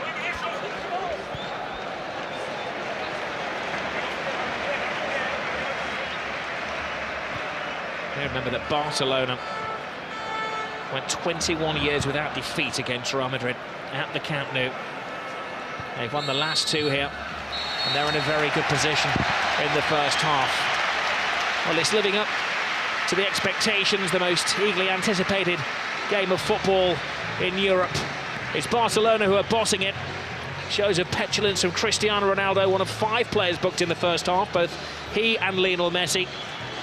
Remember that Barcelona went 21 years without defeat against Real Madrid at the Camp Nou. They've won the last two here, and they're in a very good position in the first half. Well, it's living up to the expectations, the most eagerly anticipated game of football in Europe. It's Barcelona who are bossing it. Shows of petulance from Cristiano Ronaldo, one of 5 players booked in the first half, both he and Lionel Messi.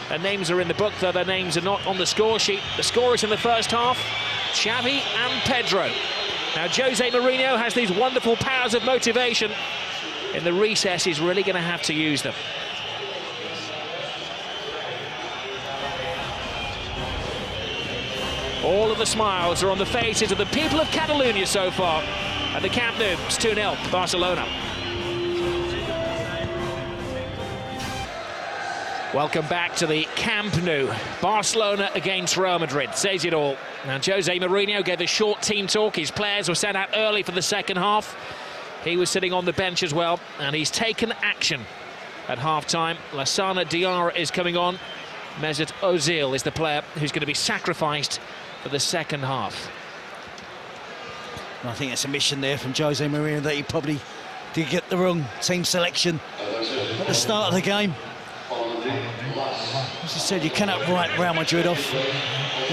Their names are in the book, though their names are not on the score sheet. The scorers in the first half, Xavi and Pedro. Now, Jose Mourinho has these wonderful powers of motivation. In the recess, he's really going to have to use them. All of the smiles are on the faces of the people of Catalonia so far. At the Camp Nou, it's 2-0, Barcelona. Welcome back to the Camp Nou. Barcelona against Real Madrid, says it all. Now, Jose Mourinho gave a short team talk. His players were sent out early for the second half. He was sitting on the bench as well, and he's taken action at half-time. Lassana Diarra is coming on. Mesut Ozil is the player who's going to be sacrificed for the second half. I think it's a mission there from Jose Mourinho that he probably did get the wrong team selection at the start of the game. As I said, you cannot write Real Madrid off.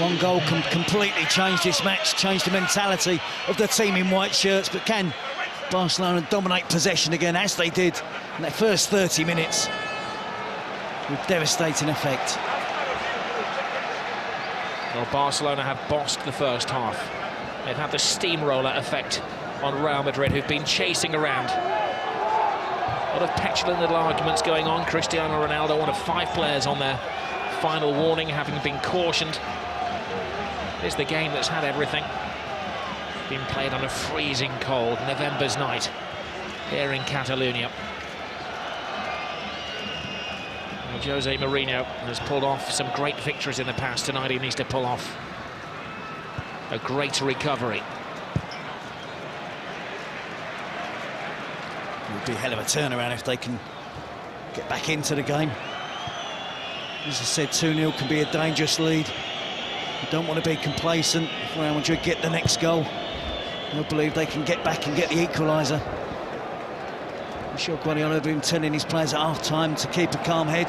One goal can completely change this match, change the mentality of the team in white shirts, but can Barcelona dominate possession again, as they did in that first 30 minutes, with devastating effect. Well, Barcelona have bossed the first half. They've had the steamroller effect on Real Madrid, who've been chasing around. A lot of petulant little arguments going on. Cristiano Ronaldo, one of 5 players on their final warning, having been cautioned. It's the game that's had everything. Been played on a freezing cold November's night here in Catalonia. Well, Jose Mourinho has pulled off some great victories in the past. Tonight he needs to pull off a great recovery. It would be a hell of a turnaround if they can get back into the game. As I said, 2-0 can be a dangerous lead. You don't want to be complacent. If Real Madrid get the next goal, they'll believe they can get back and get the equaliser. I'm sure Guardiola had been telling his players at half-time to keep a calm head.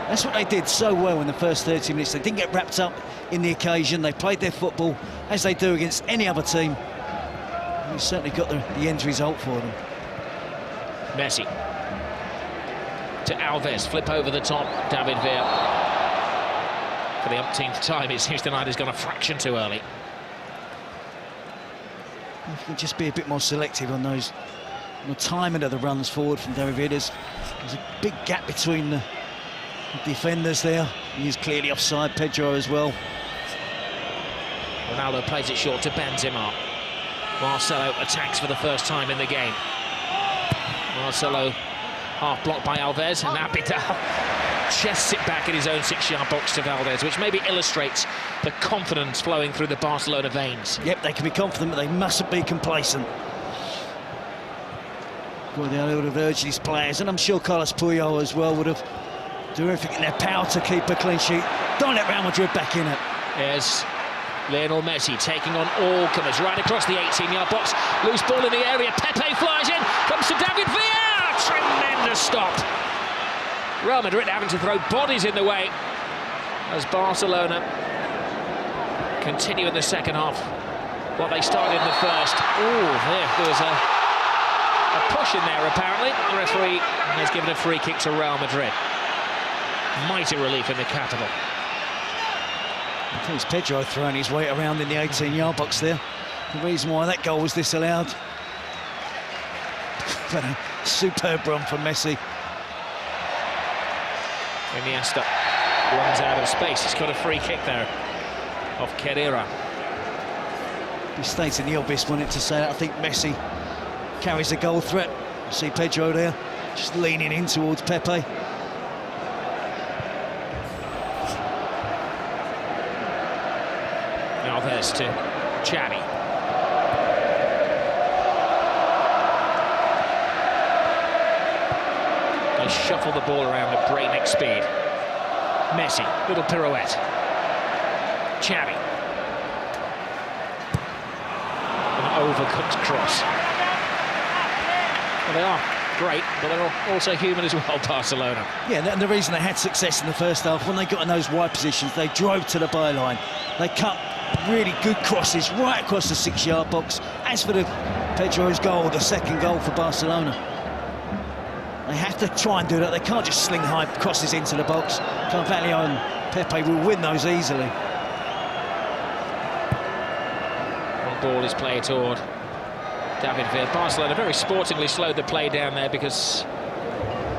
That's what they did so well in the first 30 minutes. They didn't get wrapped up in the occasion. They played their football as they do against any other team. And they certainly got the end result for them. Messi to Alves, flip over the top, David Villa. For the umpteenth time, it seems tonight has gone a fraction too early. If you can just be a bit more selective on those, on the timing of the runs forward from David. There's a big gap between the defenders there. He is clearly offside, Pedro as well. Ronaldo plays it short to Benzema. Marcelo attacks for the first time in the game. Marcelo half blocked by Alves, and Abidal chests it back in his own 6-yard box to Valdez, which maybe illustrates the confidence flowing through the Barcelona veins. Yep, they can be confident, but they mustn't be complacent. Guardiola would have urged his players, and I'm sure Carlos Puyol as well would have done everything in their power to keep a clean sheet. Don't let Real Madrid back in it. Here's Lionel Messi taking on all comers right across the 18-yard box. Loose ball in the area. Pepe flies in. Comes to David Villa. Tremendous stop. Real Madrid having to throw bodies in the way as Barcelona continue in the second half what they started in the first. There was a push in there apparently. The referee has given a free kick to Real Madrid. Mighty relief in the capital. I think it's Pedro throwing his weight around in the 18-yard box there. The reason why that goal was disallowed. But a superb run from Messi. Iniesta runs out of space. He's got a free kick there off Carrera. He stating the obvious, wanted to say that. I think Messi carries a goal threat. You see Pedro there, just leaning in towards Pepe. Alves to Xavi. They shuffle the ball around at breakneck speed. Messi, little pirouette. Xavi. An overcooked cross. Well, they are great, but they're also human as well, Barcelona. Yeah, and the reason they had success in the first half, when they got in those wide positions, they drove to the byline. They cut really good crosses right across the 6-yard box. As for Pedro's goal, the second goal for Barcelona, they have to try and do that. They can't just sling high crosses into the box. Carvalho and Pepe will win those easily. One ball is played toward David Villa. Barcelona very sportingly slowed the play down there because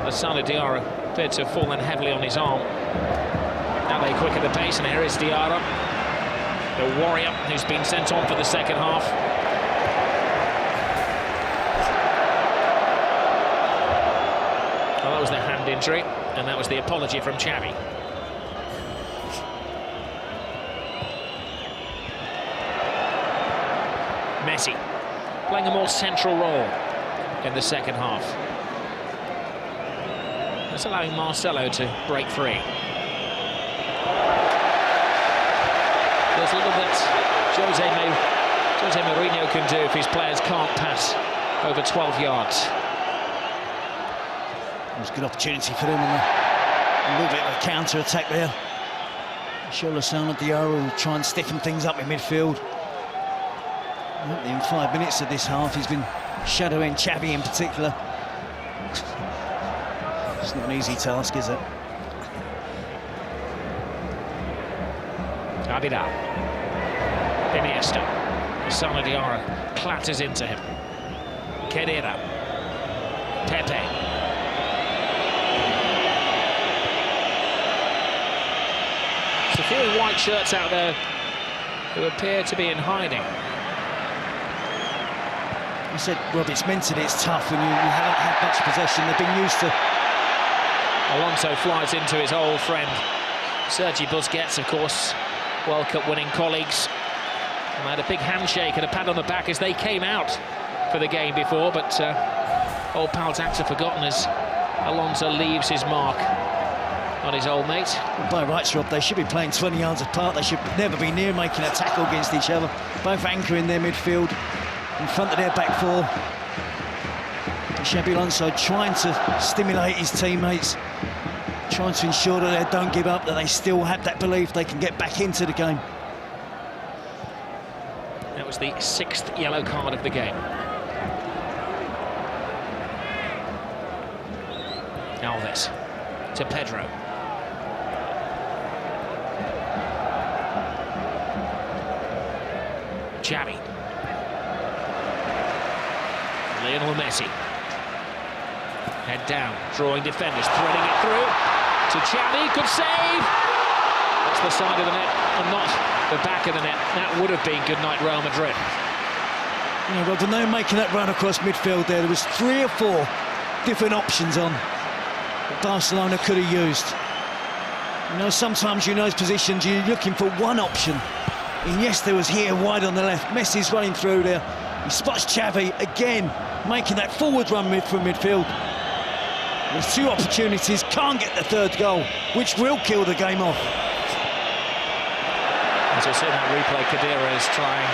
Lassana Diarra appeared to have fallen heavily on his arm. Now they quicken the pace, and here is Diarra, the warrior who's been sent on for the second half. Well, that was the hand injury, and that was the apology from Xavi. Messi playing a more central role in the second half. That's allowing Marcelo to break free. There's little that Jose Mourinho can do if his players can't pass over 12 yards. It was a good opportunity for them, and a little bit of a counter-attack there. Sure, Lassana Diarra will try and stiffen things up in midfield. In 5 minutes of this half, he's been shadowing Xavi in particular. It's not an easy task, is it? Abidal. Iniesta. Lassana Diarra clatters into him. Carrera. Pepe. There's a few in white shirts out there who appear to be in hiding. I said, Rob, it's mentally it's tough when you haven't had much possession. They've been used to... Alonso flies into his old friend Sergi Busquets, of course, World Cup winning colleagues. And they had a big handshake and a pat on the back as they came out for the game before, but old pal's acts are forgotten as Alonso leaves his mark on his old mate. Well, by rights, Rob, they should be playing 20 yards apart. They should never be near making a tackle against each other. Both anchoring their midfield in front of their back four. Xabi Alonso trying to stimulate his teammates, trying to ensure that they don't give up, that they still have that belief they can get back into the game. That was the 6th yellow card of the game. Alves to Pedro. Xavi. Lionel Messi. Head down, drawing defenders, threading it through to Xavi. Good save. That's the side of the net and not the back of the net. That would have been good night Real Madrid. Yeah, well, when they were making that run across midfield there was 3 or 4 different options on that Barcelona could have used. You know, sometimes in those positions you're looking for one option. And yes, there was here wide on the left. Messi's running through there. He spots Xavi again, making that forward run from midfield. There's 2 opportunities, can't get the 3rd goal, which will kill the game off. As I said in that replay, Khedira is trying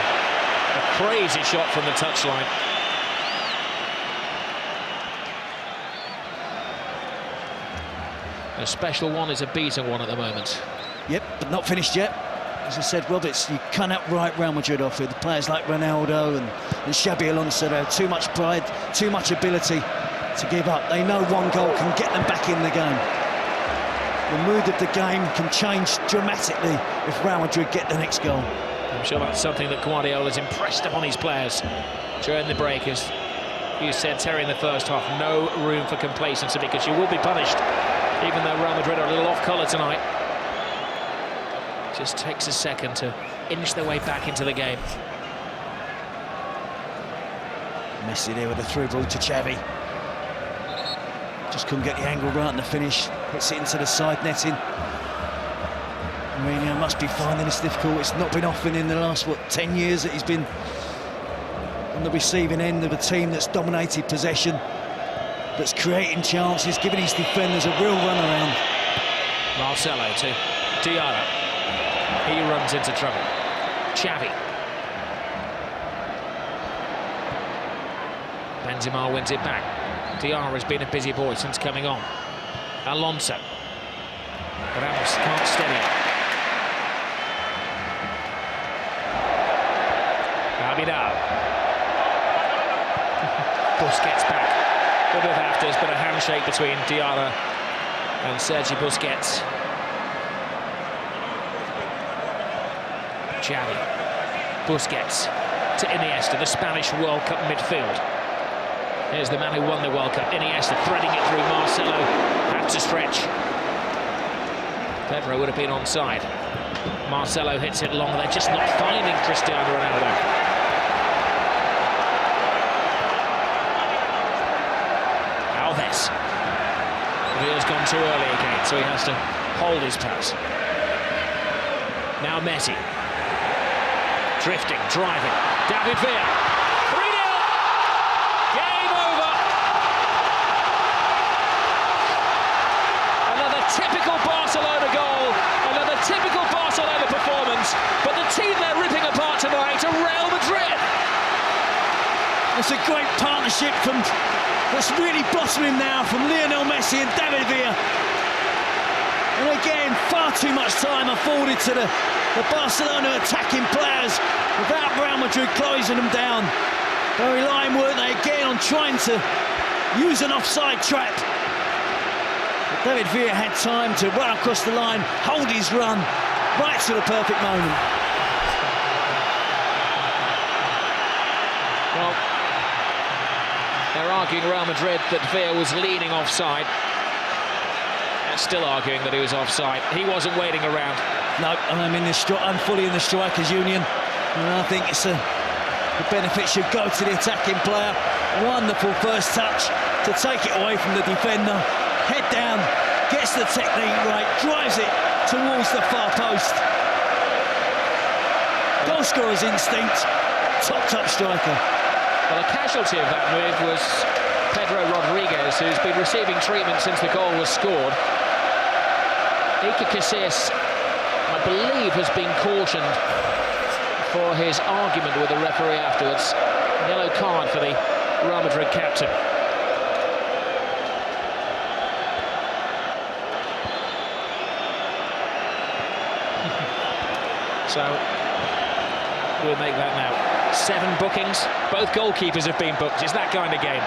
a crazy shot from the touchline. A special one is a beaten one at the moment. Yep, but not finished yet. As I said, Roberts, you cannot write Real Madrid off with players like Ronaldo and Xabi Alonso. They have too much pride, too much ability to give up. They know one goal can get them back in the game. The mood of the game can change dramatically if Real Madrid get the next goal. I'm sure that's something that Guardiola's impressed upon his players during the break. As you said, Terry, in the first half, no room for complacency because you will be punished, even though Real Madrid are a little off colour tonight. Just takes a second to inch their way back into the game. Messi there with a through ball to Xavi. Just couldn't get the angle right in the finish. Hits it into the side netting. Mourinho must be finding this difficult. It's not been often in the last, 10 years that he's been on the receiving end of a team that's dominated possession, that's creating chances, giving his defenders a real run around. Marcelo to Diarra. He runs into trouble. Xavi. Benzema wins it back. Diarra has been a busy boy since coming on. Alonso. But Ramos can't steady it. Abidal. Busquets back. A bit of afters, but a handshake between Diarra and Sergi Busquets. Xavi. Busquets to Iniesta, the Spanish World Cup midfield. Here's the man who won the World Cup, Iniesta, threading it through. Marcelo had to stretch. Pedro would have been onside. Marcelo hits it long. They're just not finding Cristiano Ronaldo. Alves. Villa's gone too early again, so he has to hold his pass. Now Messi. Drifting, driving. David Villa. 3-0. Game over. Another typical Barcelona goal. Another typical Barcelona performance. But the team they're ripping apart tonight are Real Madrid. It's a great partnership that's really blossoming now from Lionel Messi and David Villa. And again, far too much time afforded to the Barcelona attacking players without Real Madrid closing them down. They're relying, weren't they, again on trying to use an offside trap. But David Villa had time to run across the line, hold his run, right to the perfect moment. Well, they're arguing Real Madrid that Villa was leaning offside. They're still arguing that he was offside. He wasn't waiting around. No, I'm fully in the strikers' union, and I think the benefit should go to the attacking player. Wonderful first touch to take it away from the defender. Head down, gets the technique right, drives it towards the far post. Goal scorer's instinct, top striker. Well, a casualty of that move was Pedro Rodriguez, who's been receiving treatment since the goal was scored. Iker Casillas, I believe, has been cautioned for his argument with the referee afterwards. Yellow card for the Real Madrid captain. So we'll make that now. 7 bookings. Both goalkeepers have been booked. It's that kind of game.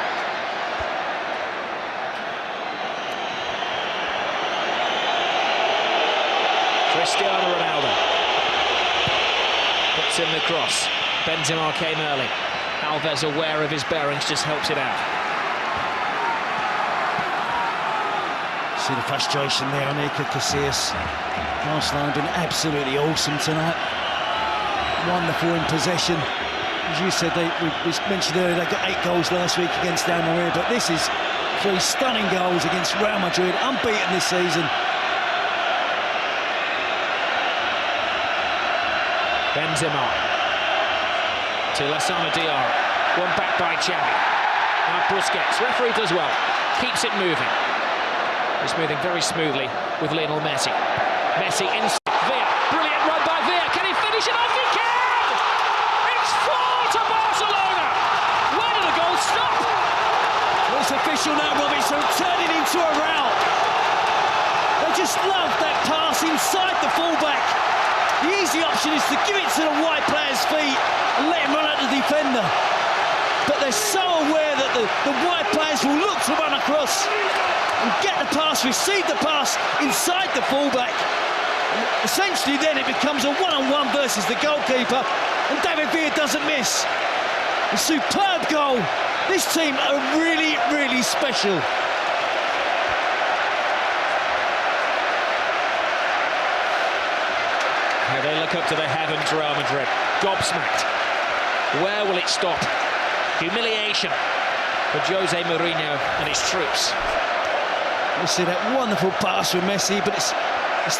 Cristiano Ronaldo puts in the cross. Benzema came early. Alves, aware of his bearings, just helps it out. See the frustration there on Iker Casillas. Barcelona have been absolutely awesome tonight. Wonderful in possession. As you said, we mentioned earlier, they got 8 goals last week against Madrid, but this is 3 stunning goals against Real Madrid, unbeaten this season. Benzema to Lassana Diarra. One back by Xavi. Now Busquets. Referee does well. Keeps it moving. It's moving very smoothly with Lionel Messi. Messi inside. Villa. Brilliant run by Villa. Can he finish it off? He can! It's 4 to Barcelona. Where did the goal stop? Well, it's official now, Robbie, so turn it into a rout. They just love that pass inside the fullback. The easy option is to give it to the wide player's feet and let him run at the defender. But they're so aware that the wide players will look to run across and get the pass, receive the pass inside the fullback. And essentially then it becomes a one-on-one versus the goalkeeper, and David Villa doesn't miss. A superb goal. This team are really, really special. They look up to the heavens, Real Madrid. Gobsmacked. Where will it stop? Humiliation for Jose Mourinho and his troops. You see that wonderful pass from Messi, but it's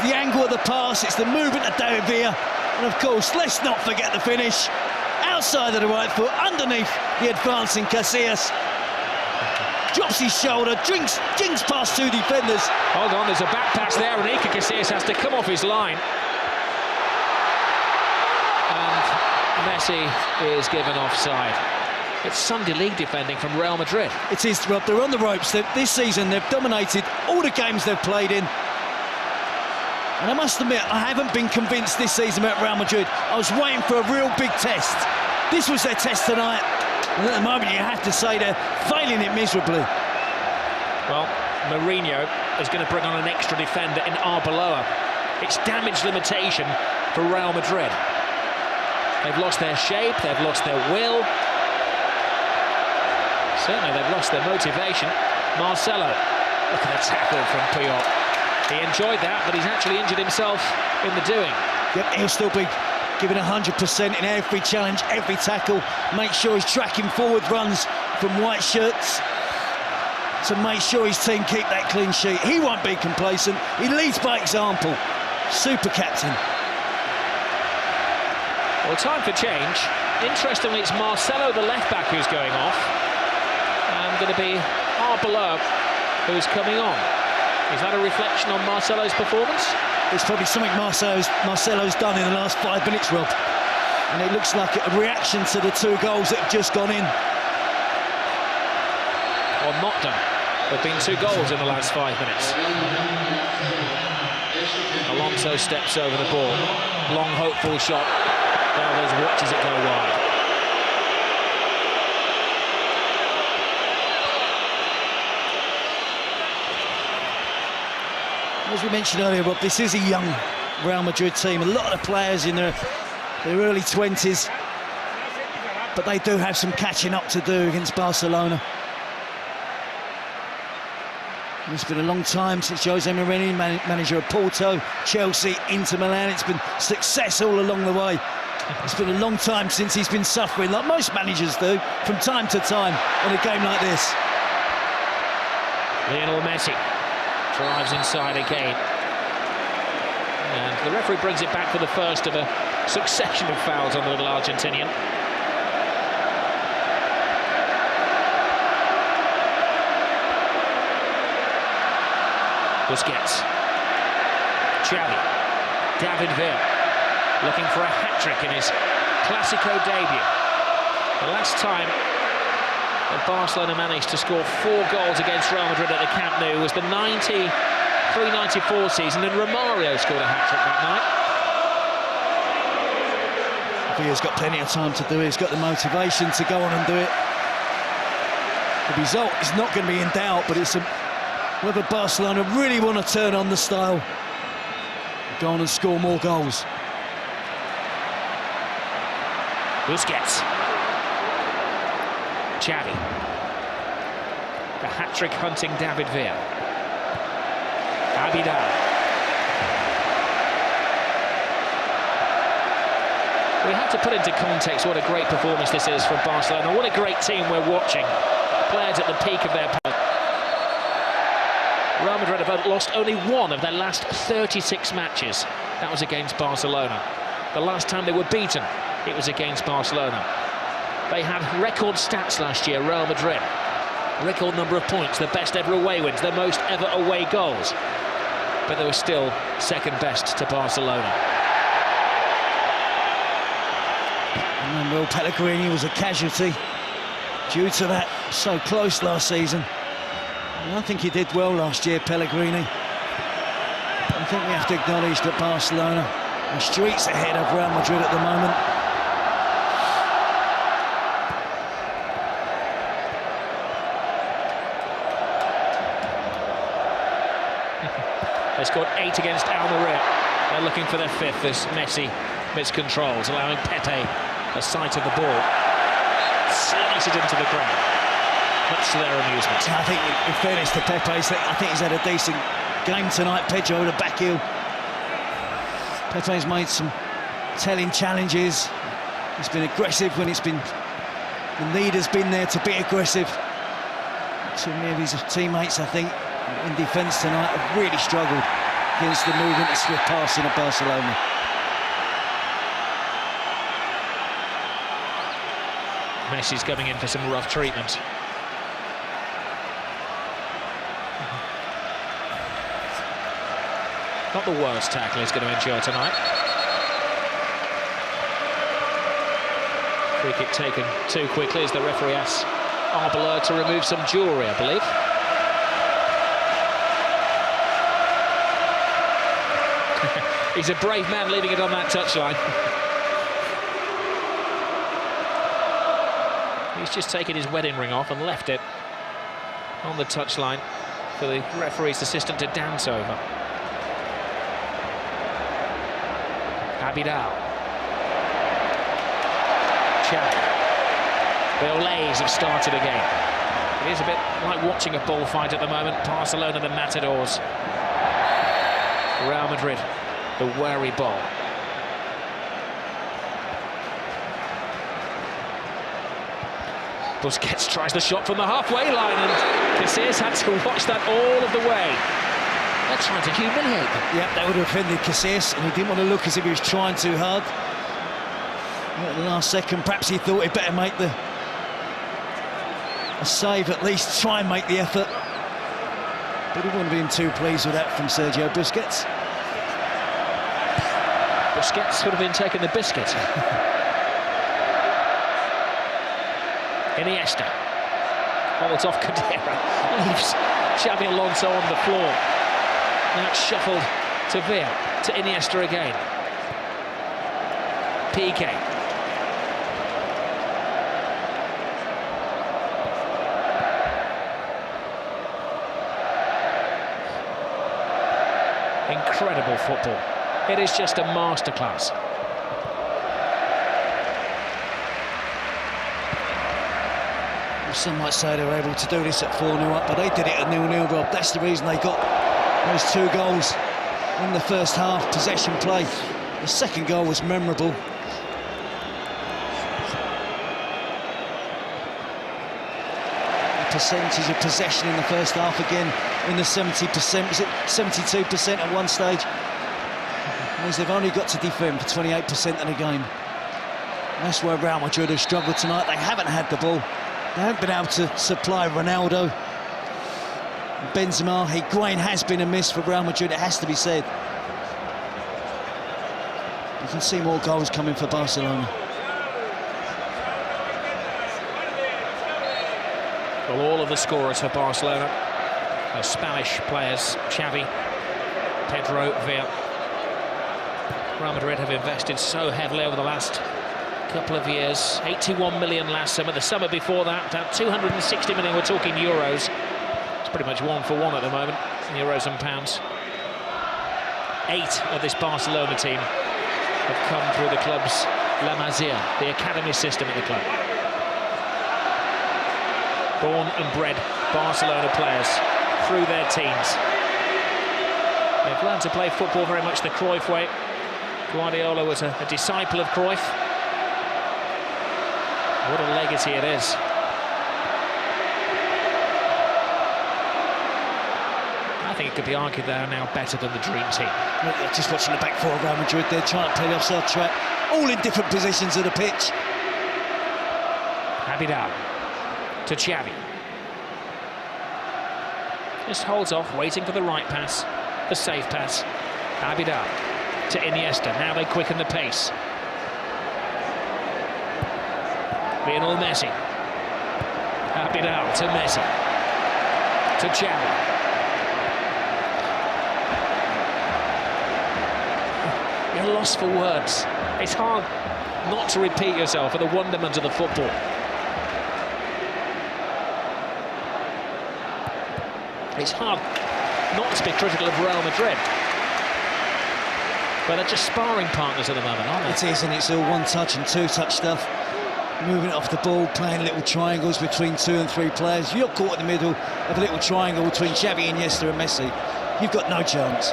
the angle of the pass, it's the movement of David Villa, and of course, let's not forget the finish. Outside of the right foot, underneath the advancing Casillas. Drops his shoulder, jinks past 2 defenders. Hold on, there's a back pass there, and Iker Casillas has to come off his line. Messi is given offside. It's Sunday League defending from Real Madrid. It is, Rob. They're on the ropes. This season, they've dominated all the games they've played in. And I must admit, I haven't been convinced this season about Real Madrid. I was waiting for a real big test. This was their test tonight. And at the moment, you have to say they're failing it miserably. Well, Mourinho is going to bring on an extra defender in Arbeloa. It's damage limitation for Real Madrid. They've lost their shape, they've lost their will. Certainly they've lost their motivation. Marcelo, look at the tackle from Puyol. He enjoyed that, but he's actually injured himself in the doing. Yep, he'll still be giving 100% in every challenge, every tackle. Make sure he's tracking forward runs from white shirts to make sure his team keep that clean sheet. He won't be complacent. He leads by example. Super captain. Well, time for change. Interestingly, it's Marcelo, the left-back, who's going off. And going to be Arbeloa, who's coming on. Is that a reflection on Marcelo's performance? It's probably something Marcelo's done in the last 5 minutes, Rob. And it looks like a reaction to the 2 goals that have just gone in. Or not done. There have been 2 goals in the last 5 minutes. Alonso steps over the ball. Long, hopeful shot. Alves watches it go wide. As we mentioned earlier, Rob, this is a young Real Madrid team. A lot of players in their early 20s. But they do have some catching up to do against Barcelona. It's been a long time since Jose Mourinho, manager of Porto, Chelsea, Inter Milan. It's been success all along the way. It's been a long time since he's been suffering, like most managers do, from time to time in a game like this. Lionel Messi drives inside again. And the referee brings it back for the first of a succession of fouls on the little Argentinian. Busquets. Xavi. David Villa looking for a hat-trick in his classico debut. The last time that Barcelona managed to score 4 goals against Real Madrid at the Camp Nou was the 93-94 season, and Romario scored a hat-trick that night. Villa's got plenty of time to do it. He's got the motivation to go on and do it. The result is not going to be in doubt, but it's whether Barcelona really want to turn on the style, go on and score more goals. Busquets. Xavi. The hat-trick hunting David Villa. Abidal. We have to put into context what a great performance this is from Barcelona. What a great team we're watching. Players at the peak of their power. Real Madrid have lost only one of their last 36 matches. That was against Barcelona. The last time they were beaten, it was against Barcelona. They had record stats last year, Real Madrid. Record number of points, the best ever away wins, the most ever away goals. But they were still second best to Barcelona. Well, Pellegrini was a casualty due to that. So close last season. And I think he did well last year, Pellegrini. I think we have to acknowledge that Barcelona are streets ahead of Real Madrid at the moment. They scored 8 against Almeria. They're looking for their 5th as Messi miscontrols, allowing Pepe a sight of the ball. Slice it into the crowd, much to their amusement. I think, in fairness to Pepe, I think he's had a decent game tonight. Pedro with a back heel. Pepe's made some telling challenges. He's been aggressive when it's been... the need has been there to be aggressive. Too many of his teammates, I think, in defence tonight have really struggled against the movement and swift passing of Barcelona. Messi's coming in for some rough treatment. Not the worst tackle he's going to endure tonight. Free kick taken too quickly as the referee asks Arbeloa to remove some jewellery, I believe. He's a brave man leaving it on that touchline. He's just taken his wedding ring off and left it on the touchline for the referee's assistant to dance over. Abidal. Xavi. The Olays have started again. It is a bit like watching a bullfight at the moment. Barcelona, the Matadors. Real Madrid, the wary bull. Busquets tries the shot from the halfway line, and Casillas had to watch that all of the way. They're trying to humiliate them. Yeah, that would have offended Casillas, and he didn't want to look as if he was trying too hard. At the last second, perhaps he thought he'd better make a save, at least try and make the effort. But he wouldn't have been too pleased with that from Sergio Busquets. Busquets would have been taking the biscuit. Iniesta holds off Cadera, leaves Xavi Alonso on the floor. Now it's shuffled to Villa, to Iniesta again. PK. Incredible football. It is just a masterclass. Some might say they were able to do this at 4-0 up, but they did it at 0-0, Rob. That's the reason they got those 2 goals in the first half, possession play. The second goal was memorable. The percentage of possession in the first half again in the 70%, was it 72% at one stage? Means they've only got to defend for 28% of the game. And that's where Real Madrid have struggled tonight. They haven't had the ball. They haven't been able to supply Ronaldo. Benzema, Higuain has been a miss for Real Madrid, it has to be said. You can see more goals coming for Barcelona. Well, all of the scorers for Barcelona are Spanish players: Xavi, Pedro, Villa. Real Madrid have invested so heavily over the last couple of years. 81 million last summer. The summer before that, about 260 million. We're talking euros. It's pretty much 1 for 1 at the moment, euros and pounds. 8 of this Barcelona team have come through the club's La Masia, the academy system at the club. Born and bred Barcelona players through their teens. They've learned to play football very much the Cruyff way. Guardiola was a disciple of Cruyff. What a legacy it is. I think it could be argued they are now better than the dream team. Just watching the back four of Real Madrid, they're trying to play the offside trap, all in different positions of the pitch. Abidal to Xavi. Just holds off, waiting for the right pass, the safe pass. Abidal to Iniesta. Now they quicken the pace. Lionel Messi. Abidal to Messi. To Xavi. You're lost for words. It's hard not to repeat yourself at the wonderment of the football. It's hard not to be critical of Real Madrid. But they're just sparring partners at the moment, aren't they? It is, and it's all one-touch and two-touch stuff. Moving it off the ball, playing little triangles between 2 and 3 players. You're caught in the middle of a little triangle between Xavi, Iniesta and Messi. You've got no chance.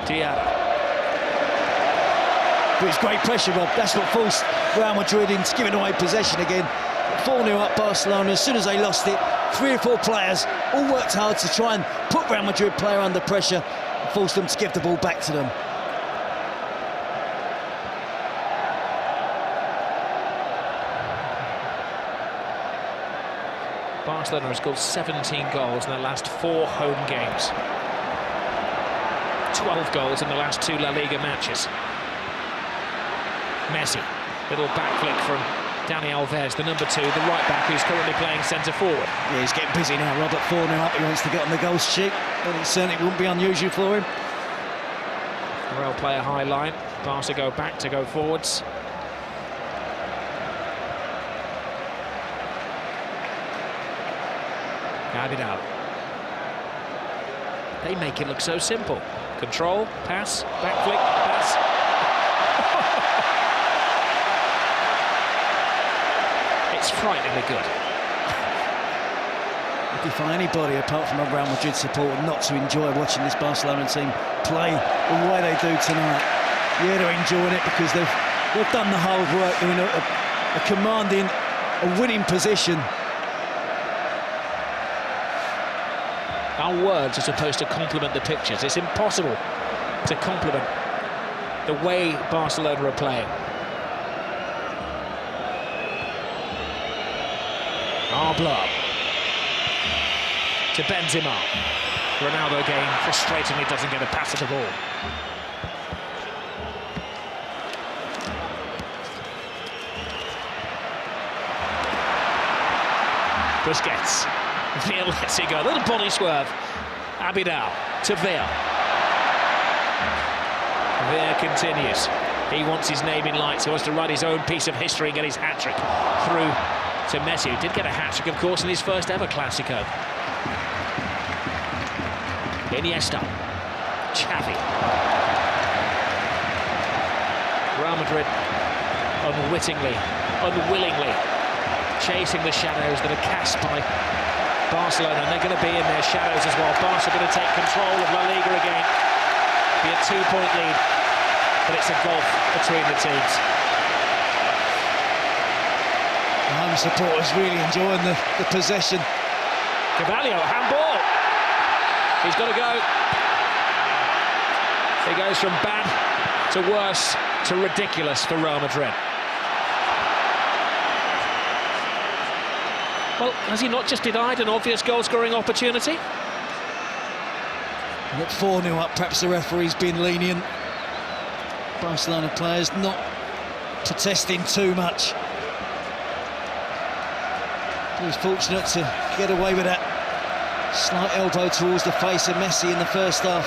Diarra. But it's great pressure, Rob. That's what forced Real Madrid into giving away possession again. 4-0 up Barcelona. As soon as they lost it, 3 or 4 players all worked hard to try and put Real Madrid player under pressure and force them to give the ball back to them. Barcelona has scored 17 goals in their last 4 home games. 12 goals in the last 2 La Liga matches. Messi, little back flick from Dani Alves, the number 2, the right back who's currently playing centre forward. Yeah, he's getting busy now, Robert. 4-0 up, he wants to get on the goal sheet, but it certainly wouldn't be unusual for him. Real play a high line, Barca go back to go forwards. Abidal. They make it look so simple. Control, pass, back flick, pass. It's frighteningly good. I defy anybody apart from a Real Madrid supporter not to enjoy watching this Barcelona team play the way they do tonight. Yeah, they're enjoying it because they've done the hard work. They're in a commanding, a winning position. Our words are supposed to complement the pictures. It's impossible to compliment the way Barcelona are playing. Arbla to Benzema. Ronaldo again frustratingly doesn't get a pass at the ball. Busquets. Villa lets it go. A little body swerve. Abidal to Villa. Villa continues. He wants his name in lights. He wants to write his own piece of history and get his hat-trick through to Messi, who did get a hat-trick, of course, in his first ever classico. Iniesta. Xavi. Real Madrid unwittingly, unwillingly chasing the shadows that are cast by Barcelona, and they're going to be in their shadows as well. Barca are going to take control of La Liga again. Be a 2-point lead, but it's a gulf between the teams. The home supporters really enjoying the possession. Carvalho, handball. He's got to go. He goes from bad to worse to ridiculous for Real Madrid. Well, has he not just denied an obvious goal-scoring opportunity? At 4-0 up, perhaps the referee's been lenient. Barcelona players not protesting too much. He was fortunate to get away with that slight elbow towards the face of Messi in the first half.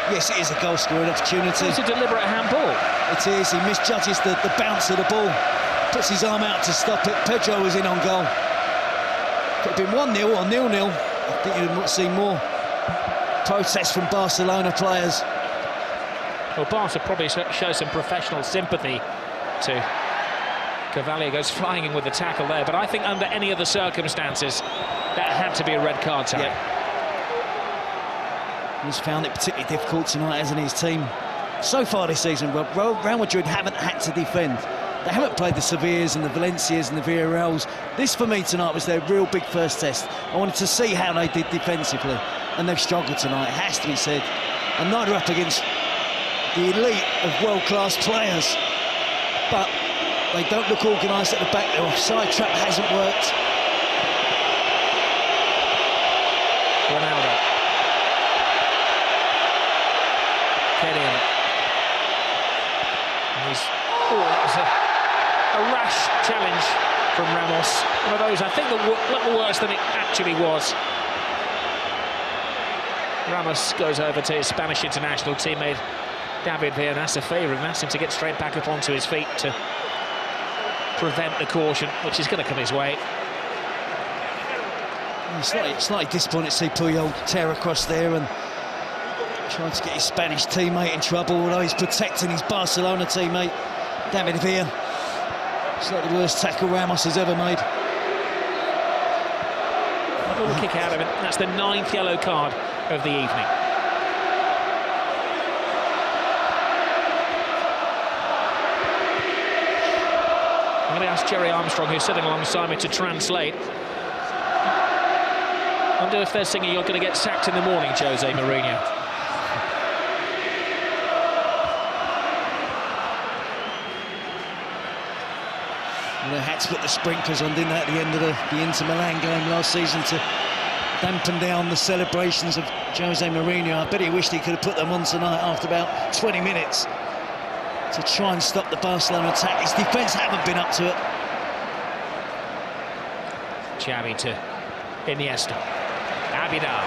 Yes, it is a goal-scoring opportunity. It's a deliberate handball. It is. He misjudges the bounce of the ball. Puts his arm out to stop it. Pedro was in on goal. Could have been 1-0 or 0-0. I think you'd see more protest from Barcelona players. Well, Barca probably show some professional sympathy to Cavalier, goes flying in with the tackle there, but I think under any other circumstances that had to be a red card, Terry. Yeah. He's found it particularly difficult tonight, hasn't he, his team? So far this season, well, Real Madrid haven't had to defend. They haven't played the Sevillas and the Valencias and the Villarreals. This, for me, tonight was their real big first test. I wanted to see how they did defensively, and they've struggled tonight, it has to be said. And neither up against the elite of world-class players. But they don't look organised at the back. Their offside trap hasn't worked. Ronaldo. Kenyon. That was a rash challenge from Ramos. One of those, I think, that looked worse than it actually was. Ramos goes over to his Spanish international teammate David Villa and asks a favour and asks him to get straight back up onto his feet to prevent the caution, which is going to come his way. Slightly disappointed to see Puyol tear across there and trying to get his Spanish teammate in trouble, although he's protecting his Barcelona teammate, David Villa. It's like the worst tackle Ramos has ever made. A little kick out of it. That's the 9th yellow card of the evening. I'm going to ask Jerry Armstrong, who's sitting alongside me, to translate. I wonder if they're singing "You're going to get sacked in the morning," Jose Mourinho. Well, they had to put the sprinklers on, didn't they, at the end of the Inter Milan game last season to dampen down the celebrations of Jose Mourinho. I bet he wished he could have put them on tonight after about 20 minutes to try and stop the Barcelona attack. His defence haven't been up to it. Xavi to Iniesta. Abidal.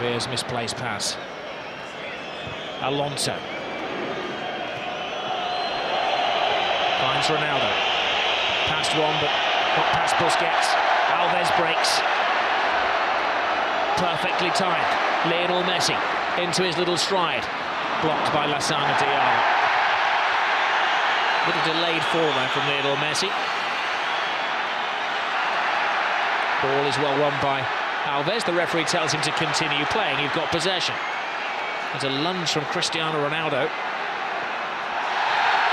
Villa's misplaced pass. Alonso. Finds Ronaldo. Past one, but not past Busquets. Alves breaks. Perfectly timed. Lionel Messi into his little stride. Blocked by Lassana Diarra. Little delayed fall there from Lionel Messi. Ball is well won by Alves. The referee tells him to continue playing. You've got possession. There's a lunge from Cristiano Ronaldo.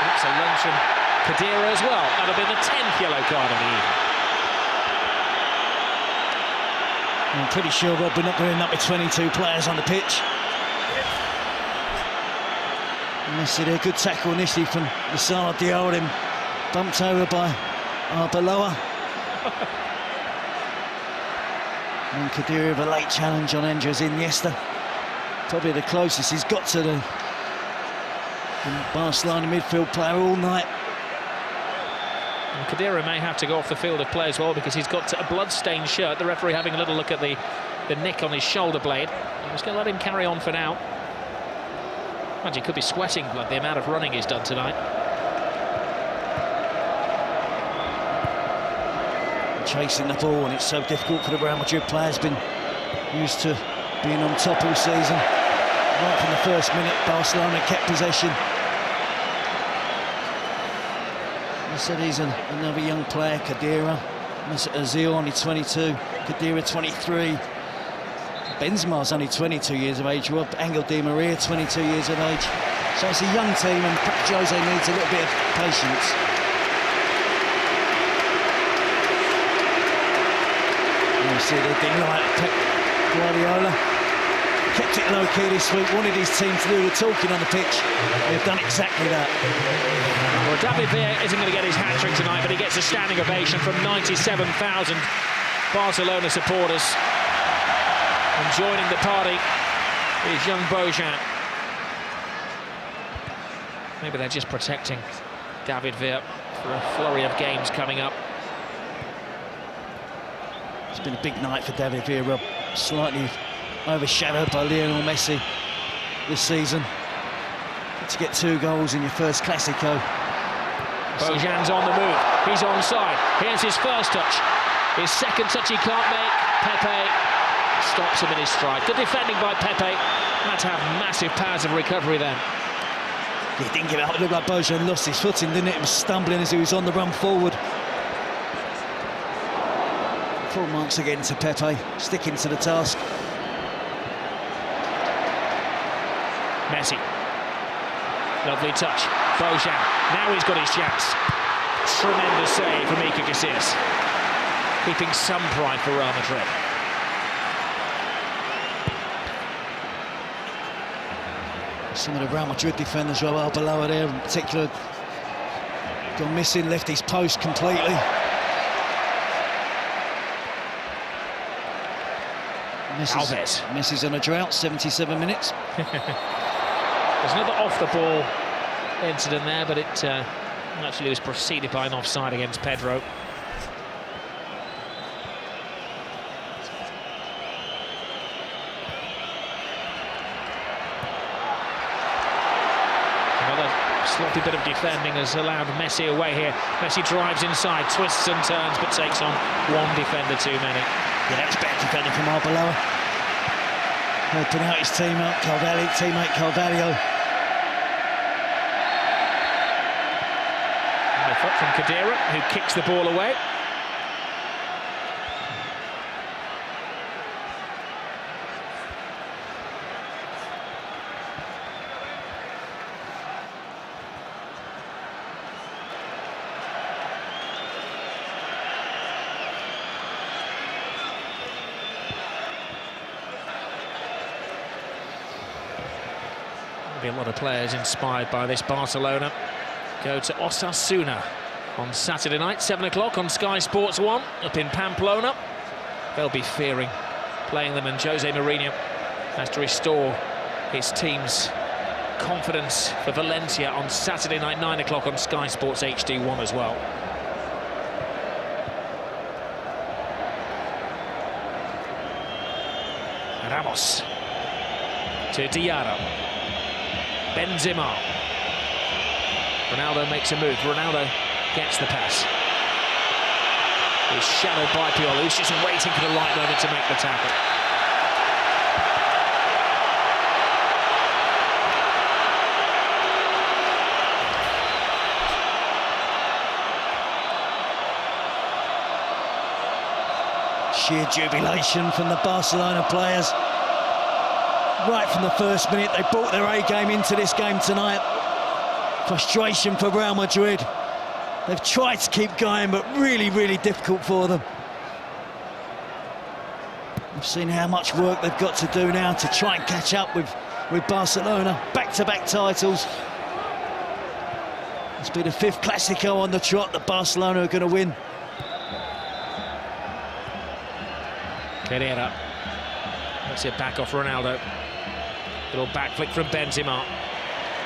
That's a lunge from Khedira as well. That'll be the 10th yellow card of the evening. I'm pretty sure, Rob, we're not going to end up with 22 players on the pitch. Messi there, good tackle initially from Lassana Diarra, bumped over by Arbeloa. And Khedira with a late challenge on Andres Iniesta. Probably the closest he's got to the Barcelona midfield player all night. And Khedira may have to go off the field of play as well because he's got a blood-stained shirt. The referee having a little look at the nick on his shoulder blade. I'm just going to let him carry on for now. Imagine he could be sweating blood, the amount of running he's done tonight. Chasing the ball, and it's so difficult for the Real Madrid players. Been used to being on top all season. Right from the first minute, Barcelona kept possession. I said he's another young player, Khedira. Mesut Ozil, only 22. Khedira, 23. Benzema's only 22 years of age. Rob Angel Di Maria, 22 years of age. So it's a young team, and Jose needs a little bit of patience. You see the delight of Pep Guardiola. Kept it low-key this week, wanted his team to do the talking on the pitch. They've done exactly that. Well, David Villa isn't going to get his hat-trick tonight, but he gets a standing ovation from 97,000 Barcelona supporters. And joining the party is young Bojan. Maybe they're just protecting David Villa for a flurry of games coming up. It's been a big night for David Villa, slightly overshadowed by Lionel Messi this season. To get 2 goals in your first classico. Bojan's on the move, he's onside. Here's his first touch. His second touch he can't make. Pepe stops him in his stride. Good defending by Pepe. Had to have massive powers of recovery then. He didn't give it up. It looked like Bojan lost his footing, didn't it? He was stumbling as he was on the run forward. Full marks again to Pepe, sticking to the task. Messi. Lovely touch. Bojan. Now he's got his chance. Tremendous save from Iker Casillas. Keeping some pride for Real Madrid. Some of the Real Madrid defenders right below there, in particular, gone missing, left his post completely. Messi's on a drought, 77 minutes. There's another off-the-ball incident there, but it actually was preceded by an offside against Pedro. Another sloppy bit of defending has allowed Messi away here. Messi drives inside, twists and turns, but takes on one defender too many. Yeah, that was better defending from Arbeloa. Helping out his teammate Carvalho. And a foot from Kadira, who kicks the ball away. A lot of players inspired by this. Barcelona go to Osasuna on Saturday night, 7 o'clock on Sky Sports 1 up in Pamplona. They'll be fearing playing them, and Jose Mourinho has to restore his team's confidence for Valencia on Saturday night, 9 o'clock on Sky Sports HD1 as well. Ramos to Diarra. Benzema. Ronaldo makes a move. Ronaldo gets the pass. He's shadowed by Pioli, who's just waiting for the right moment to make the tackle. Sheer jubilation from the Barcelona players. Right from the first minute, they brought their A-game into this game tonight. Frustration for Real Madrid. They've tried to keep going, but really, really difficult for them. We've seen how much work they've got to do now to try and catch up with Barcelona. Back-to-back titles. It's been the 5th classico on the trot that Barcelona are going to win. Carrera. That's it, back off Ronaldo. Little back flick from Benzema.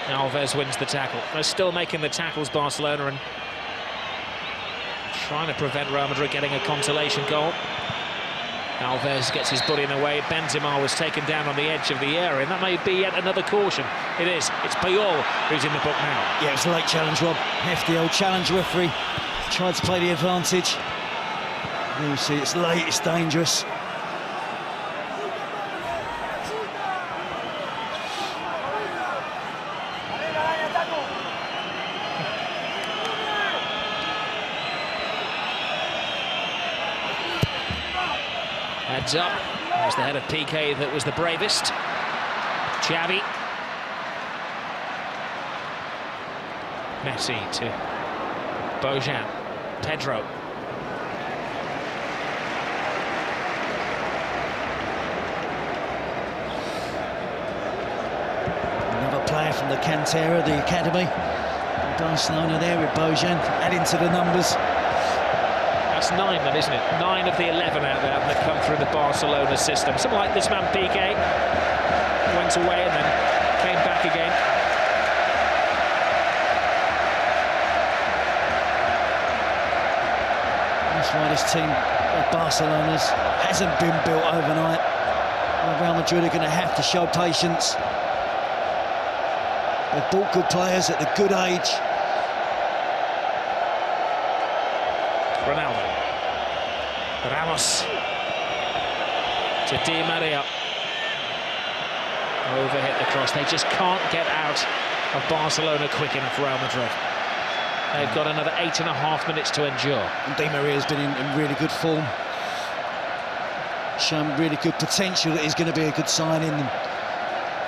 Alves wins the tackle. They're still making the tackles, Barcelona, and trying to prevent Real Madrid getting a consolation goal. Alves gets his body in the way. Benzema was taken down on the edge of the area, and that may be yet another caution. It is. It's Puyol who's in the book now. Yeah, it's a late challenge, Rob. Hefty old challenge referee. Tried to play the advantage. You see, it's late, it's dangerous. Heads up. It was the head of PK that was the bravest. Xavi. Messi to Bojan. Pedro. Another player from the Cantera, the academy. Barcelona there with Bojan, adding to the numbers. That's 9 then, isn't it? 9 of the 11 out there that come through the Barcelona system. Something like this man PK went away and then came back again. That's why this team of Barcelona's hasn't been built overnight. Real Madrid are going to have to show patience. They've bought good players at a good age. Ronaldo. Ramos to Di Maria. Overhit the cross. They just can't get out of Barcelona quick enough, Real Madrid. They've got another 8.5 minutes to endure. And Di Maria's been in really good form. Shown really good potential that he's going to be a good signing. And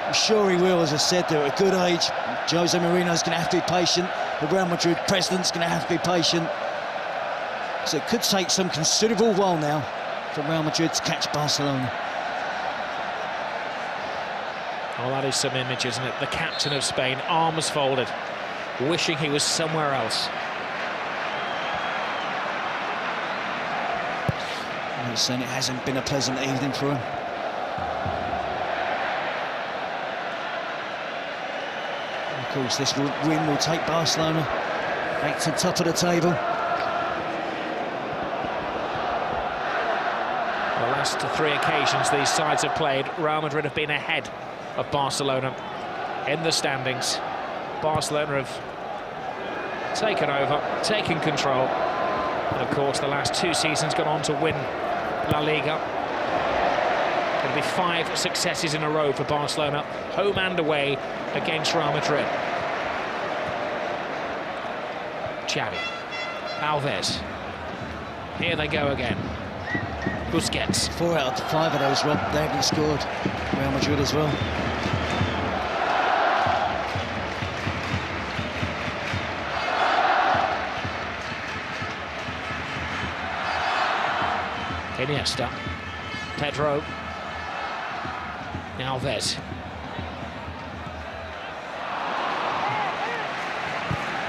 I'm sure he will, as I said, they're at a good age. Jose Mourinho's going to have to be patient. The Real Madrid president's going to have to be patient. So it could take some considerable while now for Real Madrid to catch Barcelona. Well, that is some image, isn't it? The captain of Spain, arms folded, wishing he was somewhere else. I'm saying it hasn't been a pleasant evening for him. Of course, this win will take Barcelona back to the top of the table. The last 3 occasions these sides have played, Real Madrid have been ahead of Barcelona in the standings. Barcelona have taken over, taken control, and of course the last 2 seasons gone on to win La Liga. It'll be 5 successes in a row for Barcelona, home and away against Real Madrid. Xavi, Alves, here they go again. Busquets. 4 out of 5 of those, Rob, they haven't scored. Real Madrid as well. Iniesta, Pedro, Alves.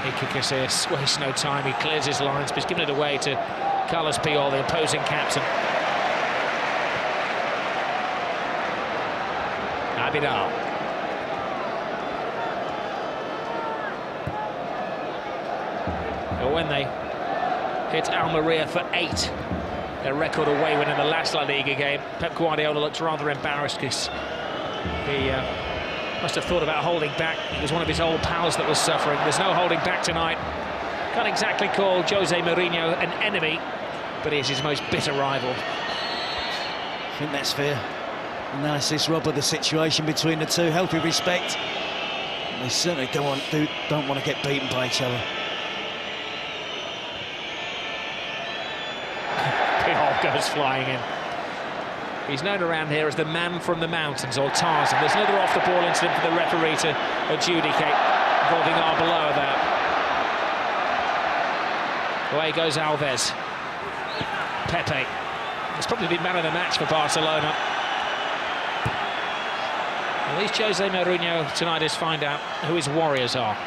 Iker Casillas wastes no time, he clears his lines, but he's given it away to Carlos Puyol, the opposing captain. Abidal. But when they hit Almeria for 8, their record away win in the last La Liga game, Pep Guardiola looked rather embarrassed because he must have thought about holding back. It was one of his old pals that was suffering. There's no holding back tonight. Can't exactly call Jose Mourinho an enemy, but he is his most bitter rival. I think that's fair analysis, Rob, of the situation between the two. Healthy respect. They certainly don't want to get beaten by each other. Puyol goes flying in. He's known around here as the man from the mountains, or Tarzan. There's another off-the-ball incident for the referee to adjudicate involving Arbeloa there. Away goes Alves. Pepe. It's probably been man of the match for Barcelona. At least Jose Mourinho tonight is find out who his warriors are.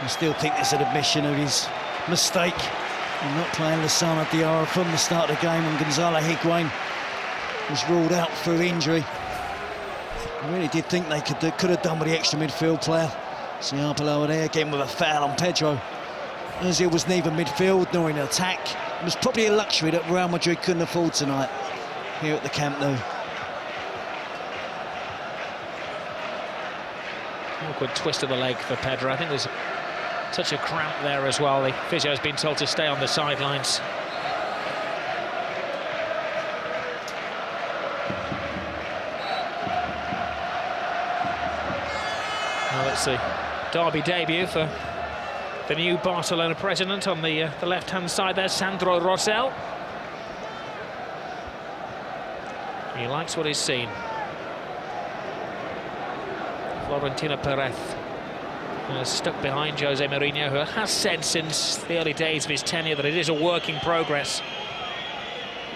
I still think there's an admission of his mistake in not playing Lassana Diarra from the start of the game, and Gonzalo Higuain was ruled out for injury. I really did think they could have done with the extra midfield player. See Arbeloa there again with a foul on Pedro. Ozil was neither midfield nor in attack. It was probably a luxury that Real Madrid couldn't afford tonight here at the Camp Nou. Awkward twist of the leg for Pedro. I think there's a touch of cramp there as well. The physio has been told to stay on the sidelines. Well, it's the derby debut for the new Barcelona president on the left-hand side there, Sandro Rosell. He likes what he's seen. Florentino Perez stuck behind Jose Mourinho, who has said since the early days of his tenure that it is a work in progress.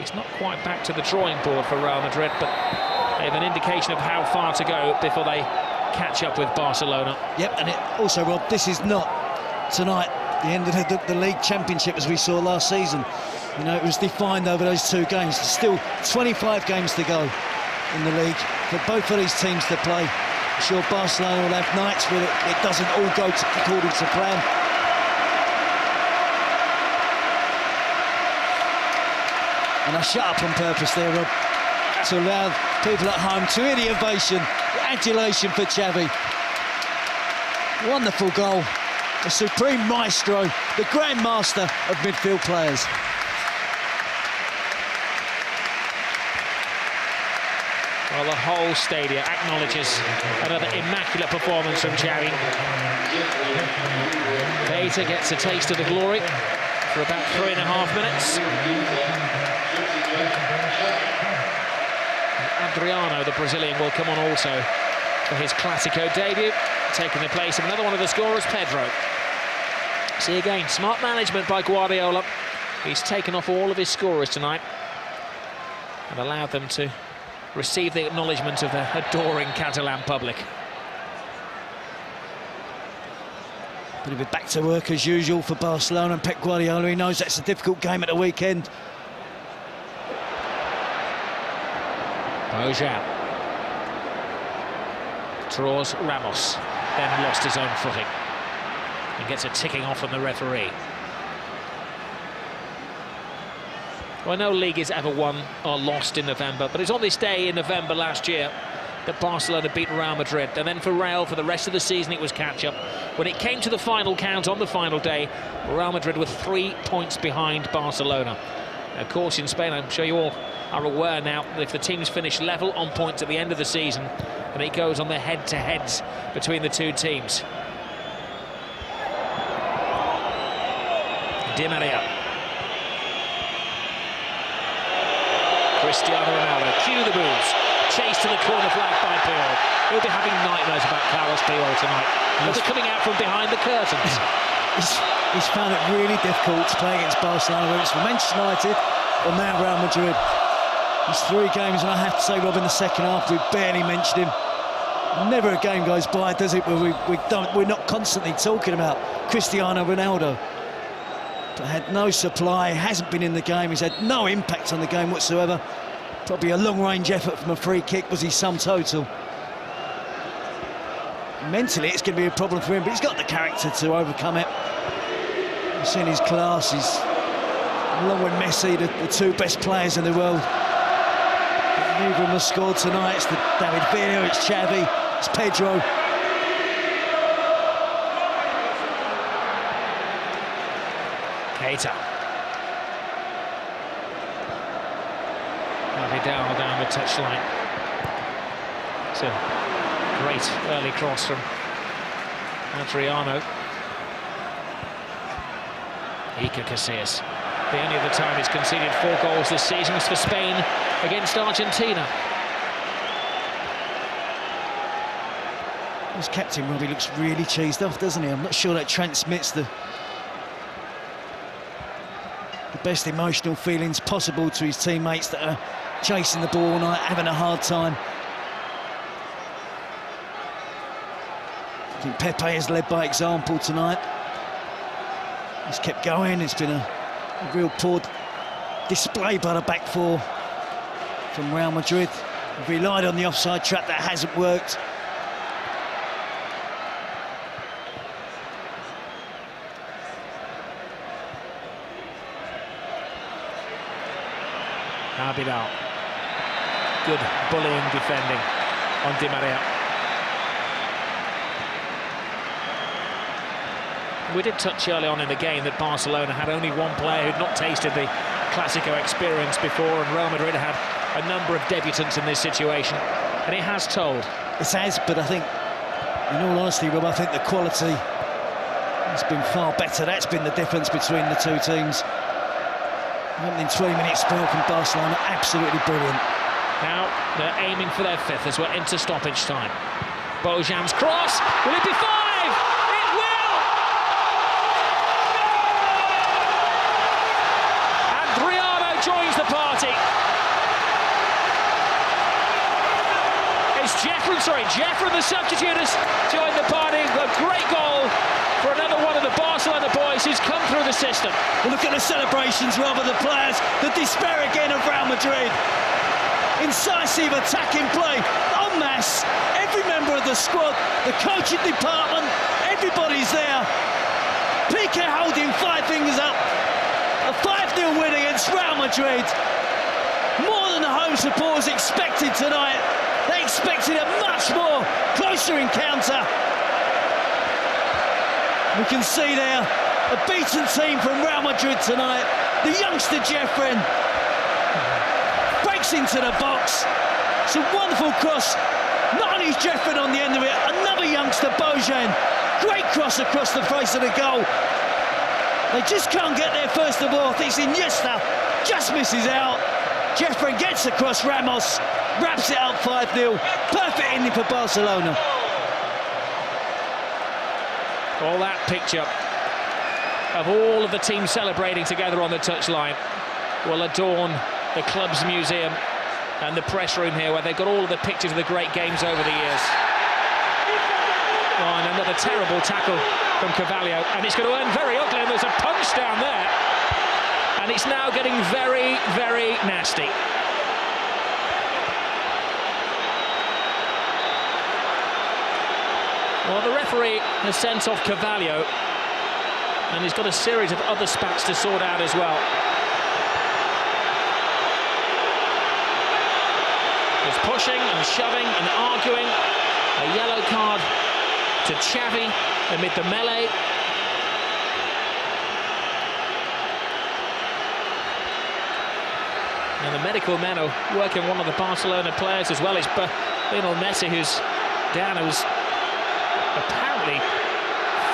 He's not quite back to the drawing board for Real Madrid, but they have an indication of how far to go before they catch up with Barcelona. Yep, and it also, Rob, this is not tonight the end of the league championship as we saw last season. You know, it was defined over those 2 games. There's still 25 games to go in the league for both of these teams to play. I'm sure Barcelona will have nights where it doesn't all go according to plan. And I shut up on purpose there, Rob, to allow people at home to hear the ovation, the adulation for Xavi. Wonderful goal. A supreme maestro, the grand master of midfield players. Well, the whole stadium acknowledges another immaculate performance from Xavi. Keita gets a taste of the glory for about 3.5 minutes. And Adriano, the Brazilian, will come on also for his classico debut, taking the place of another one of the scorers, Pedro. See again, smart management by Guardiola. He's taken off all of his scorers tonight and allowed them to receive the acknowledgement of the adoring Catalan public. But he'll be back to work as usual for Barcelona and Pep Guardiola. He knows that's a difficult game at the weekend. Bojan draws Ramos, then lost his own footing and gets a ticking off from the referee. Well, no league is ever won or lost in November, but it's on this day in November last year that Barcelona beat Real Madrid, and then for Real, for the rest of the season, it was catch-up. When it came to the final count on the final day, Real Madrid were 3 points behind Barcelona. Of course, in Spain, I'm sure you all are aware now that if the teams finish level on points at the end of the season, then it goes on the head-to-heads between the two teams. Di Maria. Cristiano Ronaldo, cue the boos. Chase to the corner flag by Puyol. He'll be having nightmares about Carlos Puyol tonight. They're coming out from behind the curtains. He's found it really difficult to play against Barcelona, whether it's for Manchester United or now Real Madrid. There's 3 games, and I have to say, Rob, in the second half, we barely mentioned him. Never a game goes by, does it, where we're not constantly talking about Cristiano Ronaldo. But had no supply, hasn't been in the game, he's had no impact on the game whatsoever. Probably a long-range effort from a free kick was his sum total. Mentally, it's going to be a problem for him, but he's got the character to overcome it. You've seen his class, he's along with Messi, the 2 best players in the world. But neither of them have scored tonight. It's David Villa, it's Xavi, it's Pedro. Keita. Vidal down the touchline. It's a great early cross from Adriano. Iker Casillas. The only other time he's conceded 4 goals this season was for Spain against Argentina. His captain, Robbie, looks really cheesed off, doesn't he? I'm not sure that transmits the best emotional feelings possible to his teammates that are chasing the ball all night, having a hard time. I think Pepe has led by example tonight. He's kept going. It's been a real poor display by the back 4 from Real Madrid. They've relied on the offside trap, that hasn't worked. Vidal. Good bullying defending on Di Maria. We did touch early on in the game that Barcelona had only 1 player who'd not tasted the classico experience before, and Real Madrid had a number of debutants in this situation, and it has told. It has, but I think, in all honesty, Rob, I think the quality has been far better. That's been the difference between the 2 teams. Opening 20-minute spell from Barcelona, absolutely brilliant. Now they're aiming for their 5th as we're into stoppage time. Bojan's cross, will it be 5? It will! Adriano joins the party. It's Jeffrey, the substitute, has joined the party. A great goal for another one of the Barcelona boys who's come through the system. Well, look at the celebrations, Rob, of the players. The despair again of Real Madrid. Incisive attacking play, en masse. Every member of the squad, the coaching department, everybody's there. Piqué holding 5 fingers up. A 5-0 win against Real Madrid. More than the home supporters expected tonight. They expected a much more closer encounter. We can see there a beaten team from Real Madrid tonight. The youngster Jeffrin breaks into the box. It's a wonderful cross. Not only is Jeffrin on the end of it, another youngster, Bojan. Great cross across the face of the goal. They just can't get there first of all. I think it's Iniesta, just misses out. Jeffrin gets across Ramos, wraps it up 5-0. Perfect ending for Barcelona. All that picture of all of the teams celebrating together on the touchline will adorn the club's museum and the press room here, where they've got all of the pictures of the great games over the years. Oh, and another terrible tackle from Carvalho, and it's going to end very ugly, and there's a punch down there, and it's now getting very, very nasty. Well, the referee has sent off Carvalho, and he's got a series of other spats to sort out as well. There's pushing and shoving and arguing. A yellow card to Xavi amid the melee. And the medical men are working one of the Barcelona players, as well as Lionel Messi, who's down, who's apparently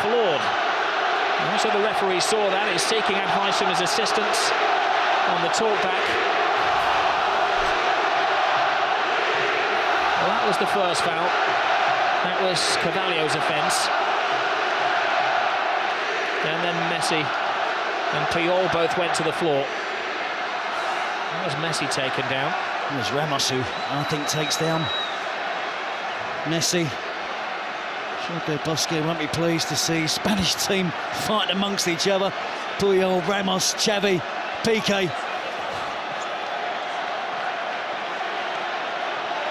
flawed. And also the referee saw that, is seeking advice from his assistants on the talkback. Well, that was the first foul. That was Carvalho's offence. And then Messi and Puyol both went to the floor. That was Messi taken down. It was Ramos who, I think, takes down Messi. Sure, Bosque won't be pleased to see Spanish team fighting amongst each other. Puyol, Ramos, Xavi, Piqué.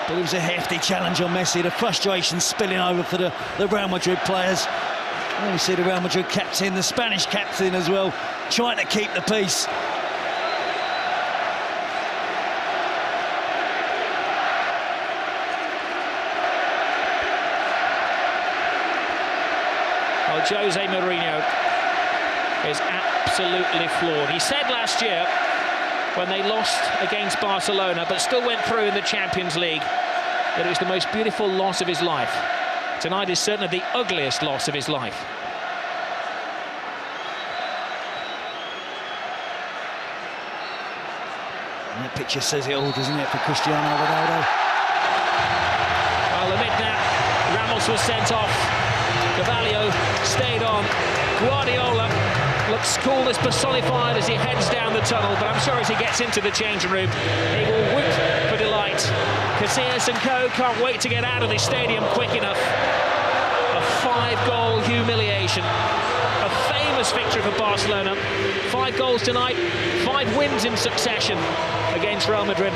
But it was a hefty challenge on Messi, the frustration spilling over for the Real Madrid players. And we see the Real Madrid captain, the Spanish captain as well, trying to keep the peace. Well, Jose Mourinho is absolutely flawed. He said last year, when they lost against Barcelona but still went through in the Champions League, that it was the most beautiful loss of his life. Tonight is certainly the ugliest loss of his life. And that picture says it all, doesn't it, for Cristiano Ronaldo? Well, amid that, Ramos was sent off. Carvalho stayed on. Guardiola looks coolness personified as he heads down the tunnel, but I'm sure as he gets into the changing room, he will whoop for delight. Casillas and co can't wait to get out of this stadium quick enough. A 5-goal humiliation. A famous victory for Barcelona. 5 goals tonight, 5 wins in succession against Real Madrid.